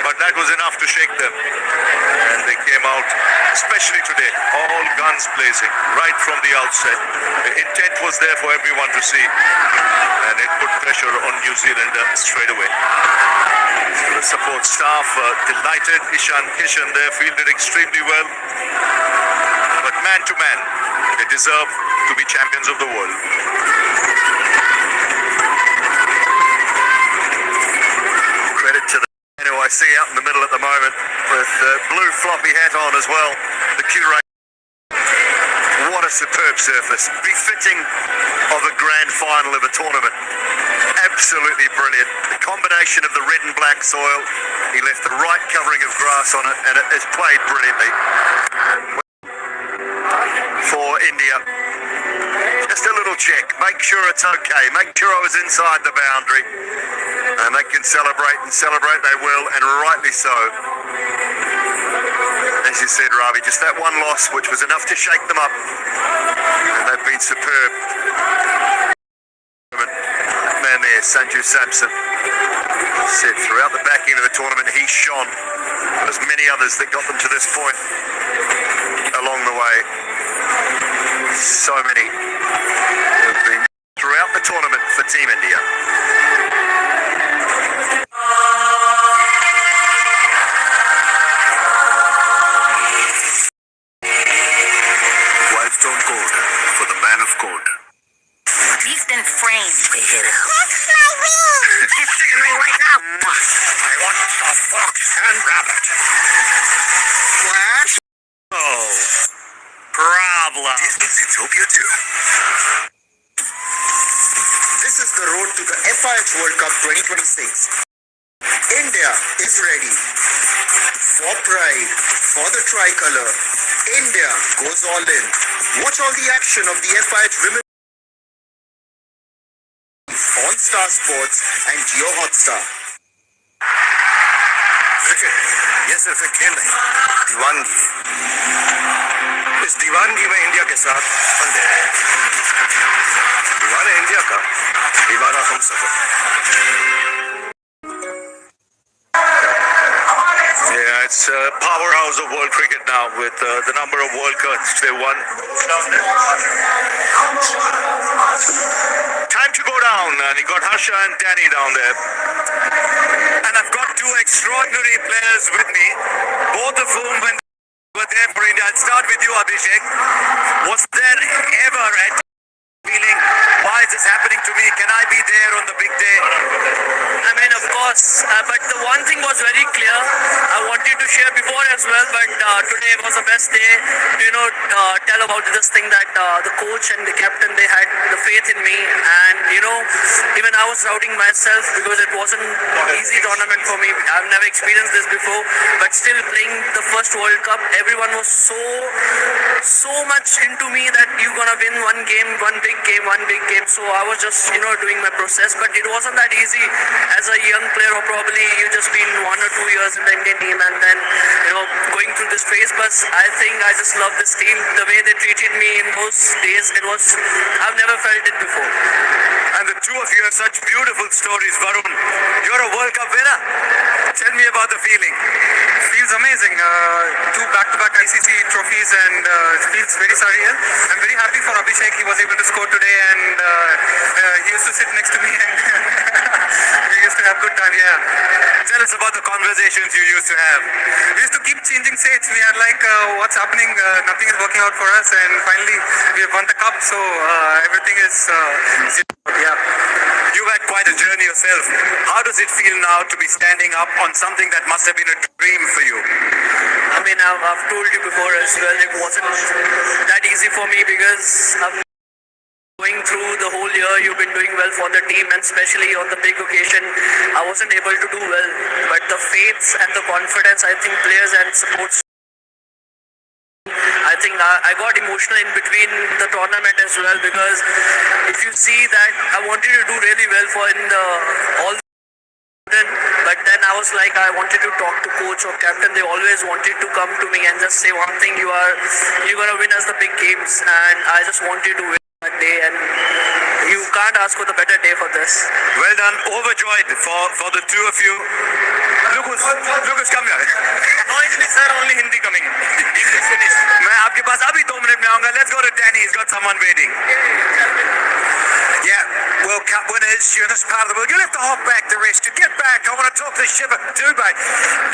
but that was enough to shake them. And they came out, especially today, all guns blazing, right from the outset. The intent was there for everyone to see, and it put pressure on New Zealand straight away. So the support staff delighted. Ishan Kishan there fielded extremely well. But man to man, they deserve to be champions of the world. Credit to the man who I see out in the middle at the moment with the blue floppy hat on as well, the curator. What a superb surface, befitting of a grand final of a tournament. Absolutely brilliant. The combination of the red and black soil, he left the right covering of grass on it, and it has played brilliantly for India. Just a little check, make sure it's okay, make sure I was inside the boundary, and they can celebrate, and celebrate they will, and rightly so. As you said, Ravi, just that one loss, which was enough to shake them up, and they've been superb. That man there, Sanju Samson, said throughout the back end of the tournament he shone. There's many others that got them to this point along the way. So many have been throughout the tournament for Team India. Wildstone Code for the man of code.
He's been framed.
Take it out.
That's my ring! He's sticking me right now!
I want the fox and rabbit. What?
Oh, problem.
Disney's Zootopia 2. This is the road to the FIH World Cup 2026. India is ready for pride, for the tricolor, India goes all in. Watch all the action of the FIH Women on Star Sports and Jio Hotstar.
Cricket ये सिर्फ एक खेल नहीं, दीवानगी है। इस दीवानगी में इंडिया के साथ बंदे हैं। दीवाना इंडिया का, दीवाना हम सफर।
Yeah, it's a powerhouse of world cricket now with the number of World Cups they won. Time to go down, and you got Harsha and Danny down there. And I've got two extraordinary players with me, both of whom were there for India. I'll start with you, Abhishek. Was there ever a feeling, why is this happening to me? Can I be there on the big day?
I mean, of course, but the one thing was very clear. I wanted to share before as well, but today was the best day to, tell about this thing that the coach and the captain, they had the faith in me. And, even I was doubting myself because it wasn't an easy tournament for me. I've never experienced this before, but still playing the first World Cup, everyone was so much into me that you're gonna win one game, one big game. So I was just, doing my process, but it wasn't that easy as a young player, or probably you just been 1 or 2 years in the Indian team and then, going through this phase. But I think I just love this team. The way they treated me in those days, I've never felt it before.
And the two of you have such beautiful stories. Varun, you're a World Cup winner. Tell me about the feeling.
Feels amazing. Two back-to-back ICC trophies, and it feels very surreal. I'm very happy for Abhishek. He was able to score today, and he used to sit next to me, and we used to have good time. Yeah.
Tell us about the conversations you used to have.
We used to keep changing states. We are like, what's happening? Nothing is working out for us, and finally we have won the cup. So everything is.
Yeah. You've had quite a journey yourself. How does it feel now to be standing up on something that must have been a dream for you?
I mean, I've told you before as well, it wasn't that easy for me because I'm going through the whole year. You've been doing well for the team, and especially on the big occasion, I wasn't able to do well. But the faith and the confidence, I think players and supports, I think I got emotional in between the tournament as well, because if you see that I wanted to do really well for all the, but then I was like, I wanted to talk to coach or captain. They always wanted to come to me and just say one thing: you're gonna win us the big games, and I just wanted to win that day, and you can't ask for the better day for this.
Well done. Overjoyed for the two of you. Lucas, come here.
No English, sir. Only Hindi coming. English finished.
मैं आपके पास अभी 2 minute में आऊंगा. Let's go to Danny. He's got someone waiting. Yeah, World Cup winners, you're in this part of the world. You'll have to hop back the rest. To get back, I want to talk to Shiva Dubey.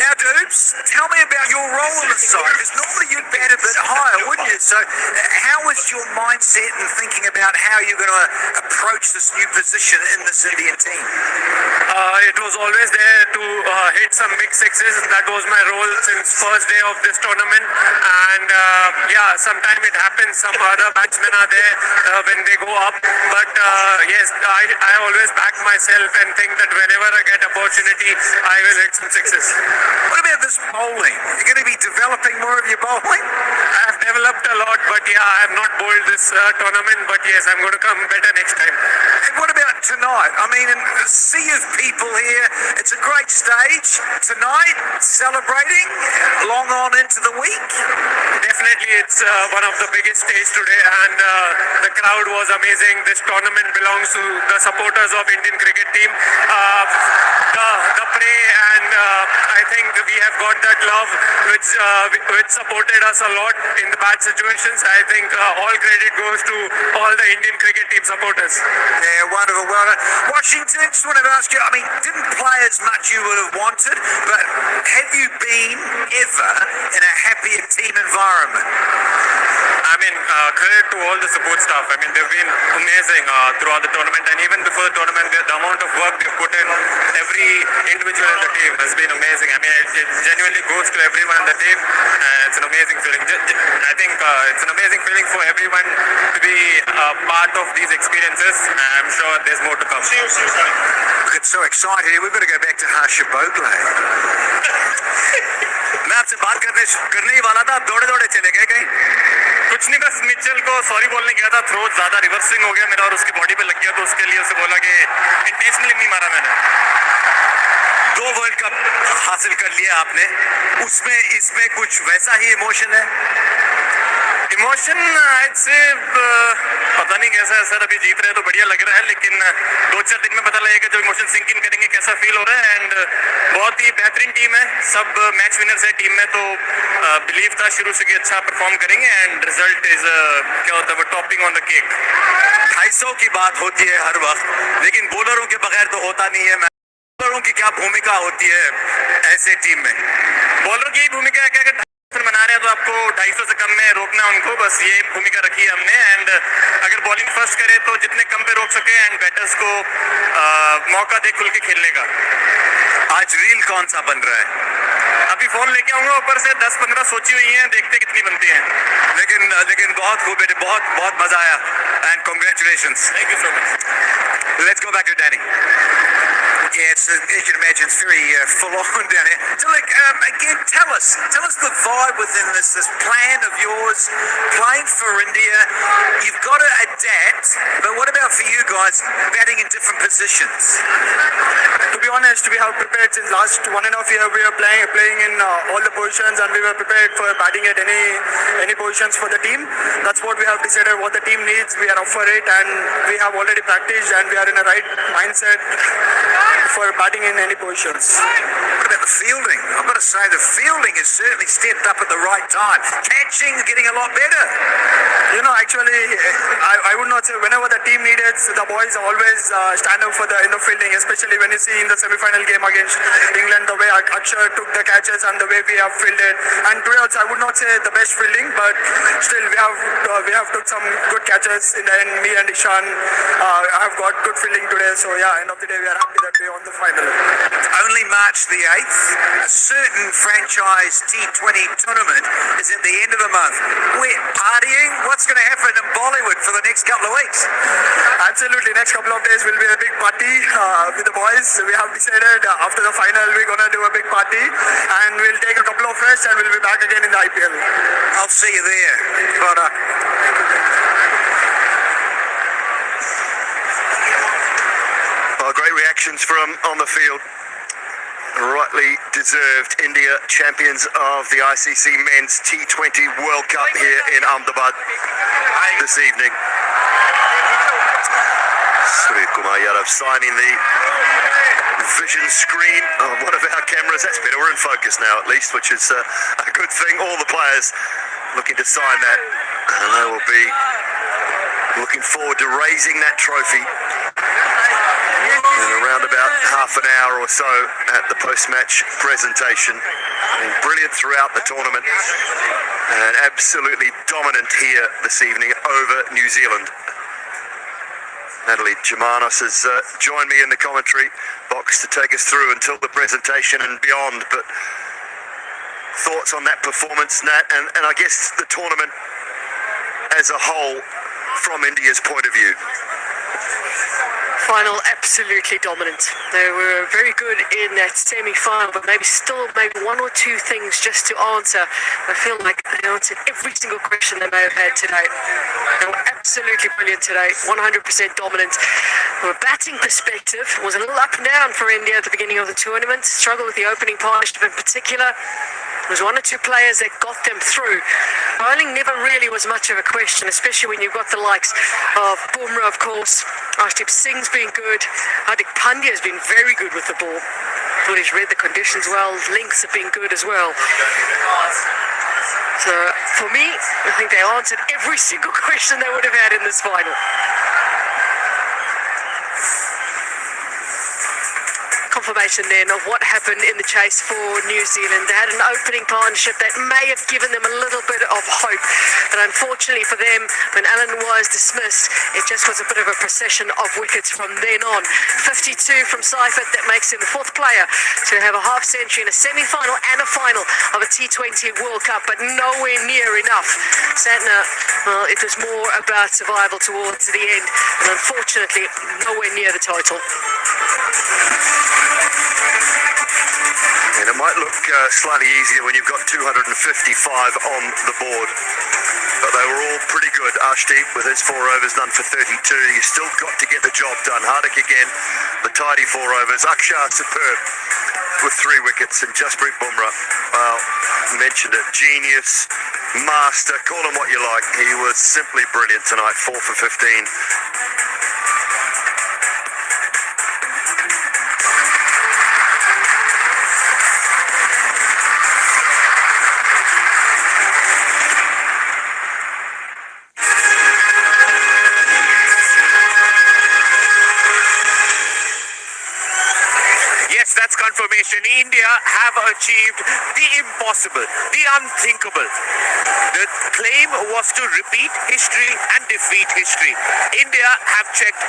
Now, Dubes, tell me about your role in the side, because normally you'd bat a bit higher, wouldn't you? So, how was your mindset in thinking about how you're going to approach this new position in this Indian team?
It was always there to hit some big sixes. That was my role since first day of this tournament. And sometimes it happens. Some other batsmen are there when they go up. But yes, I always back myself and think that whenever I get opportunity, I will hit some sixes.
What about this bowling? You're going to be developing more of your bowling?
I have developed a lot, but I have not bowled this tournament. But yes, I'm going to come better next time.
And what about tonight? I mean, a sea of people here. It's a great stage tonight, celebrating long on into the week.
Definitely, it's one of the biggest stage today, and the crowd was amazing. This tournament belongs to the supporters of Indian cricket team. The pray, and I think we have got that love which supported us a lot in the bad situations. I think all credit goes to all the Indian cricket team supporters.
Yeah, wonderful. Well, Washington, just wanted to ask you, I mean, didn't play as much you would have wanted, but have you been ever in a happier team environment?
I'm in credit to all the support staff. I mean, they've been amazing throughout the tournament, and even before the tournament, the amount of work they've put in, every individual in the team has been amazing. I mean, it genuinely goes to everyone in the team. It's an amazing feeling. I think it's an amazing feeling for everyone to be part of these experiences. I'm sure there's more to come.
Look, it's so excited here. We've got to go back to Harsha Bogle. मैं आपसे बात करने ही वाला था, आप दौड़े दौड़े चले गए कहीं?
कुछ नहीं, बस मिचेल को सॉरी बोलने गया था, थ्रो ज्यादा रिवर्सिंग हो गया मेरा और उसकी बॉडी पे लग गया, तो उसके लिए उसे बोला कि इंटेंशनली नहीं मारा मैंने।
2 वर्ल्ड कप हासिल कर लिया आपने, उसमें इसमें कुछ वैसा ही इमोशन है?
इमोशन आज से पता नहीं कैसा है सर, अभी जीत रहे तो बढ़िया लग रहा है, लेकिन 2-4 दिन में पता लगेगा जब इमोशन सिंक इन करेंगे कैसा फील हो रहा है। एंड बहुत ही बेहतरीन टीम है, सब मैच विनर्स है टीम में, तो बिलीव था शुरू से कि अच्छा परफॉर्म करेंगे एंड रिजल्ट इज क्या होता है वो टॉपिंग ऑन द केक।
250 की बात होती है हर वक्त, लेकिन बॉलरों के बगैर तो होता नहीं है। बॉलरों की क्या भूमिका होती है ऐसे टीम में?
बॉलर की भूमिका है कि अगर बना रहे हैं तो आपको 250 से कम में रोकना उनको, बस ये भूमिका रखी है हमने। एंड अगर बॉलिंग फर्स्ट करे तो जितने कम पे रोक सके एंड बैटर्स को मौका दे खुल के खेलने का।
आज रील कौन सा बन रहा है?
अभी फोन लेके आऊंगा, ऊपर से 10-15 सोची हुई हैं, देखते कितनी बनती हैं।
लेकिन बहुत खूब बेटे, बहुत मजा आया and congratulations.
Thank you so much.
Let's go back to Danny. Yeah, you can imagine it's very full on down here. So look, again, tell us the vibe within this plan of yours, playing for India. You've got to adapt, but what about for you guys, batting in different positions?
To be honest, we have prepared since last 1.5 years. We are playing in all the positions, and we were prepared for batting at any positions for the team. That's what we have decided. What the team needs, we are up for it, and we have already practiced, and we are in a right mindset for batting in any positions.
What about the fielding? I've got to say the fielding has certainly stepped up at the right time. Catching, getting a lot better.
You know, actually, I would not say whenever the team needs it, the boys always stand up for the fielding, especially when you see in the semi-final game against England, the way Akshar took the catches and the way we have fielded. And today also, I would not say the best fielding, but still we have took some good catches in the end. Me and Ishan have got good fielding today. So yeah, end of the day, we are happy that we won the final.
Only March the 8th. A certain franchise T20 tournament is at the end of the month. We're partying. What's going to happen in Bollywood for the next couple of weeks?
Absolutely. Next couple of days will be a big party with the boys. We have decided after the final we're going to do a big party, and we'll take a couple of rests and we'll be back again in the IPL.
I'll see you there. Well done. Great reactions from on the field. Rightly deserved. India champions of the ICC Men's T20 World Cup here in Ahmedabad this evening. Surya Kumar Yadav signing the vision screen on one of our cameras. That's better. We're in focus now at least, which is a good thing. All the players looking to sign that, and they will be looking forward to raising that trophy in around about half an hour or so at the post-match presentation. Been brilliant throughout the tournament and absolutely dominant here this evening over New Zealand. Natalie Germanos has joined me in the commentary box to take us through until the presentation and beyond. But thoughts on that performance, Nat, and I guess the tournament as a whole from India's point of view?
Final, absolutely dominant. They were very good in that semi-final, but maybe one or two things just to answer. I feel like they answered every single question they may have had today. They were absolutely brilliant today, 100% dominant. From a batting perspective, it was a little up and down for India at the beginning of the tournament. Struggled with the opening partnership in particular. There was one or two players that got them through. Bowling never really was much of a question, especially when you've got the likes of Bumrah, of course. Arshdeep Singh's been good. Hardik Pandya has been very good with the ball. Thought he's read the conditions well. Links have been good as well. So, for me, I think they answered every single question they would have had in this final. confirmation then of what happened in the chase for New Zealand. They had an opening partnership that may have given them a little bit of hope, but unfortunately for them, when Allen was dismissed, it just was a bit of a procession of wickets from then on. 52 from Seifert, that makes him the fourth player to have a half century in a semi-final and a final of a T20 World Cup, but nowhere near enough. Santner, well, it was more about survival towards the end, and unfortunately nowhere near the title.
And it might look slightly easier when you've got 255 on the board. But they were all pretty good. Arshdeep with his 4 overs, none for 32. You still got to get the job done. Hardik again, the tidy 4 overs. Akshar superb with 3 wickets. And Jasprit Bumrah, well, mentioned it, genius, master, call him what you like. He was simply brilliant tonight, 4 for 15.
That's confirmation. India have achieved the impossible, the unthinkable. The claim was to repeat history and defeat history. India have checked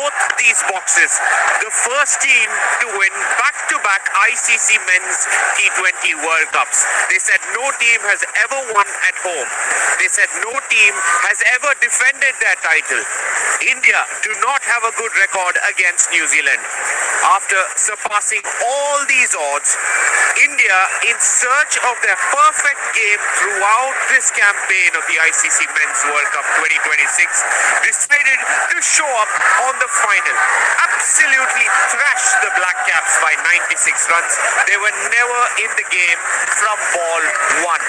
both these boxes. The first team to win back-to-back ICC Men's T20 World Cups. They said no team has ever won at home. They said no team has ever defended their title. India do not have a good record against New Zealand. After surpassing all these odds, India, in search of their perfect game throughout this campaign of the ICC Men's World Cup 2026, decided to show up on the final. Absolutely thrashed the Black Caps by 96 runs. They were never in the game from ball 1.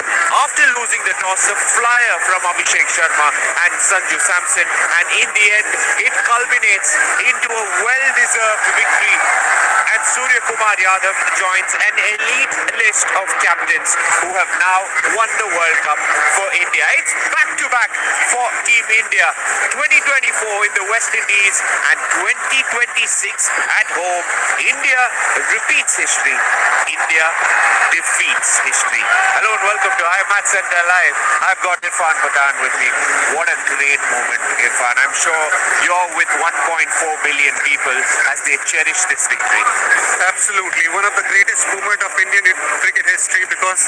After losing the toss, a flyer from Abhishek Sharma and Sanju Samson, and in the end, it culminates into a well-deserved victory. And Surya Kumar Yadav joins an elite list of captains who have now won the World Cup for India. It's back-to-back for Team India. 2024 in the West Indies and 2026 at home. India repeats history. India defeats history. Hello and welcome to IMAT Center Live. I've got Irfan Pathan with me. What a great moment, Irfan. I'm sure you're with 1.4 billion people as they cherish this victory.
Absolutely. One of the greatest moments of Indian cricket history, because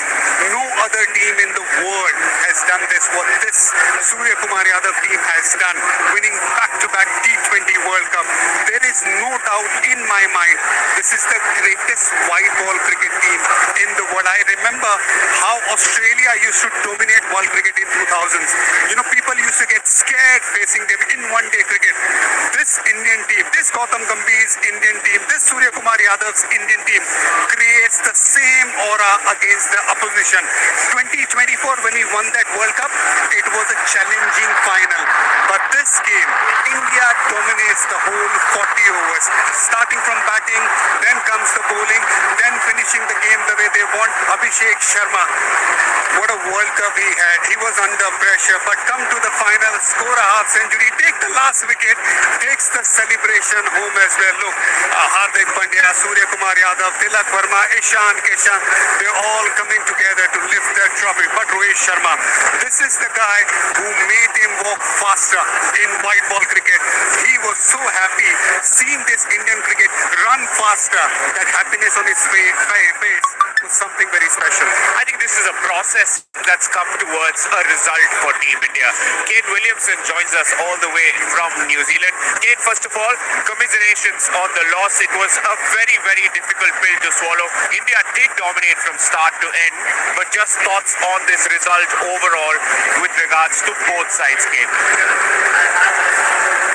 no other team in the world has done this, what this Surya Kumar Yadav team has done, winning back-to-back T20 World Cup. There is no doubt in my mind, this is the greatest white ball cricket team in the world. I remember how Australia used to dominate world cricket in 2000s. You know, people used to get scared facing them in one-day cricket. This Indian team, this Gautam Gambhir's Indian team, this Surya Kumar Yadav's Indian team creates the same aura against the opposition. 2024, when we won that World Cup, it was a challenging final. But this game, India dominates the whole 40 overs. Starting from batting, then comes the bowling, then finishing the game the way they want. Abhishek Sharma, what a World Cup he had. He was under pressure, but come to the final, score a half century, take the last wicket, takes the celebration home as well. Look, Hardik Pandya, Surya Kumar Yadav, Tilak Verma, Ishan Kishan, they're all coming together to lift that trophy. But Rohit Sharma, this is the guy who made him walk faster in white ball cricket. He was so happy seeing this Indian cricket run faster. That happiness on his face was something very special.
I think this is a process that's come towards a result for Team India. Kane Williamson joins us all the way from New Zealand. Kane, first of all, commiserations on the loss. It was a very, very difficult pill to swallow. India did dominate from start to end, but just thoughts on this result overall with regards to both sides, Kane.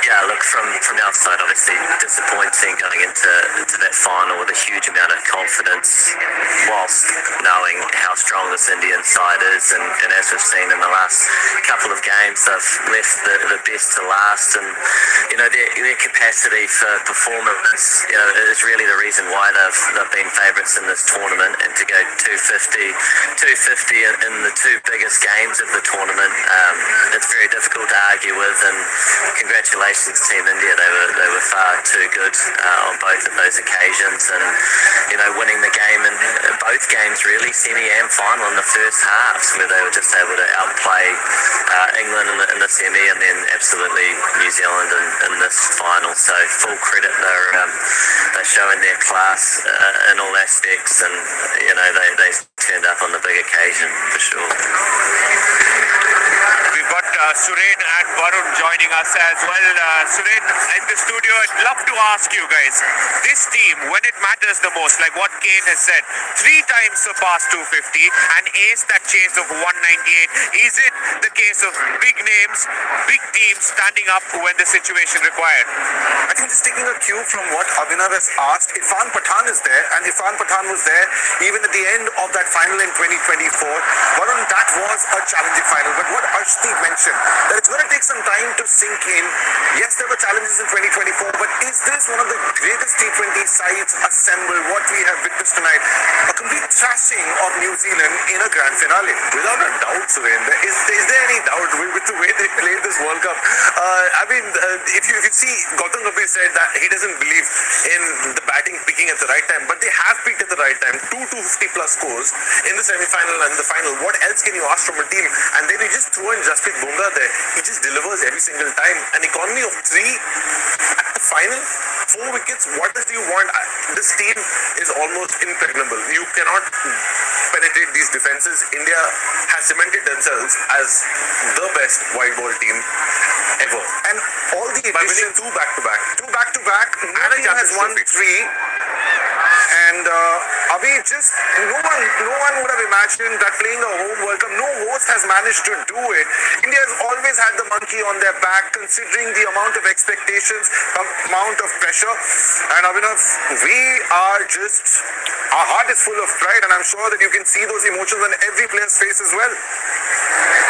Yeah, look, from the outside, obviously disappointing going into that final with a huge amount of confidence, whilst knowing how strong this Indian side is, and as we've seen in the last couple of games, they've left the best to last, and you know their capacity for performance, you know, is really the reason why they've been favourites in this tournament, and to go 250 in the two biggest games of the tournament, it's very very difficult to argue with. And congratulations, Team India. They were far too good on both of those occasions, and winning the game in both games, really, semi and final, in the first halves, where they were just able to outplay England in the semi, and then absolutely New Zealand in this final. So full credit, they're showing their class in all aspects, and they turned up on the big occasion for sure.
We've got Suren and Varun joining us as well. Suren, in the studio, I'd love to ask you guys, this team, when it matters the most, like what Kane has said, 3 times surpassed 250 and aced that chase of 198. Is it the case of big names, big teams standing up when the situation required?
I think just taking a cue from what Abhinav has asked, Irfan Pathan is there, and Irfan Pathan was there even at the end of that final in 2024. Varun, that was a challenging final, but what Arshdeep mentioned, that it's going to take some time to sink in. Yes, there were challenges in 2024, but is this one of the greatest T20 sides assembled, what we have witnessed tonight? A complete thrashing of New Zealand in a grand finale. Without a doubt, Surendra. Is there any doubt with the way they played this World Cup? If you see, Gautam Gambhir said that he doesn't believe in the batting peaking at the right time, but they have peaked at the right time. 250 plus scores in the semi-final and the final. What else can you ask from a team? And then you just throw in Jasprit Bumrah there. He just delivers every single time. An economy of 3 at the final, 4 wickets. What else do you want? This team is almost impregnable. You cannot penetrate these defenses. India has cemented themselves as the best white ball team ever. And all the additions, 2 back-to-back. No team has won 3. And Abhi, just no one would have imagined that playing a home World Cup, no host has managed to do it. India has always had the monkey on their back, considering the amount of expectations, amount of pressure. And Abhinav, our heart is full of pride, and I'm sure that you can see those emotions on every player's face as well.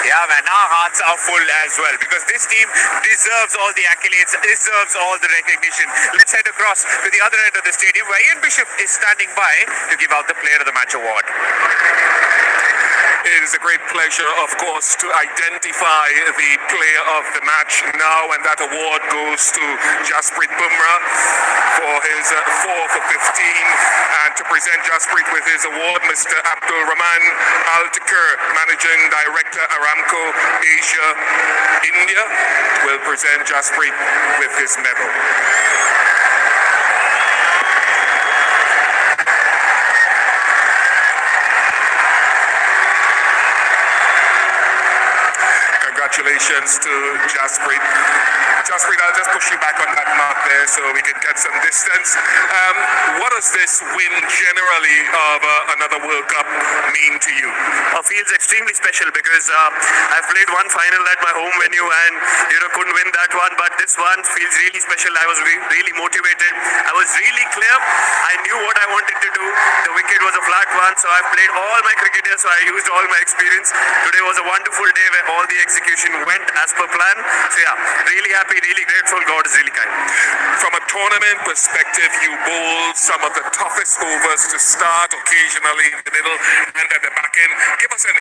Yeah, man, our hearts are full as well, because this team deserves all the accolades, deserves all the recognition. Let's head across to the other end of the stadium, where Ian Bishop is standing by to give out the Player of the Match award.
It is a great pleasure, of course, to identify the player of the match now, and that award goes to Jasprit Bumrah for his 4 for 15. And to present Jasprit with his award, Mr. Abdul Rahman Al-Takir, Managing Director, Aramco Asia India, will present Jasprit with his medal. Congratulations to Jasprit. Jasprit, I'll just push you back on that mark there so we can get some distance. What does this win generally of another World Cup mean to you?
Feels extremely special, because I've played one final at my home venue and couldn't win that one, but this one feels really special. I was really motivated. I was really clear. I knew what I wanted to do. The wicket was a flat one, so I played all my cricket here, so I used all my experience. Today was a wonderful day where all the execution went as per plan. So yeah, really happy, really grateful. God is really kind.
From a tournament perspective, you bowled some of the toughest overs to start, occasionally in the middle and at the back end. Give us an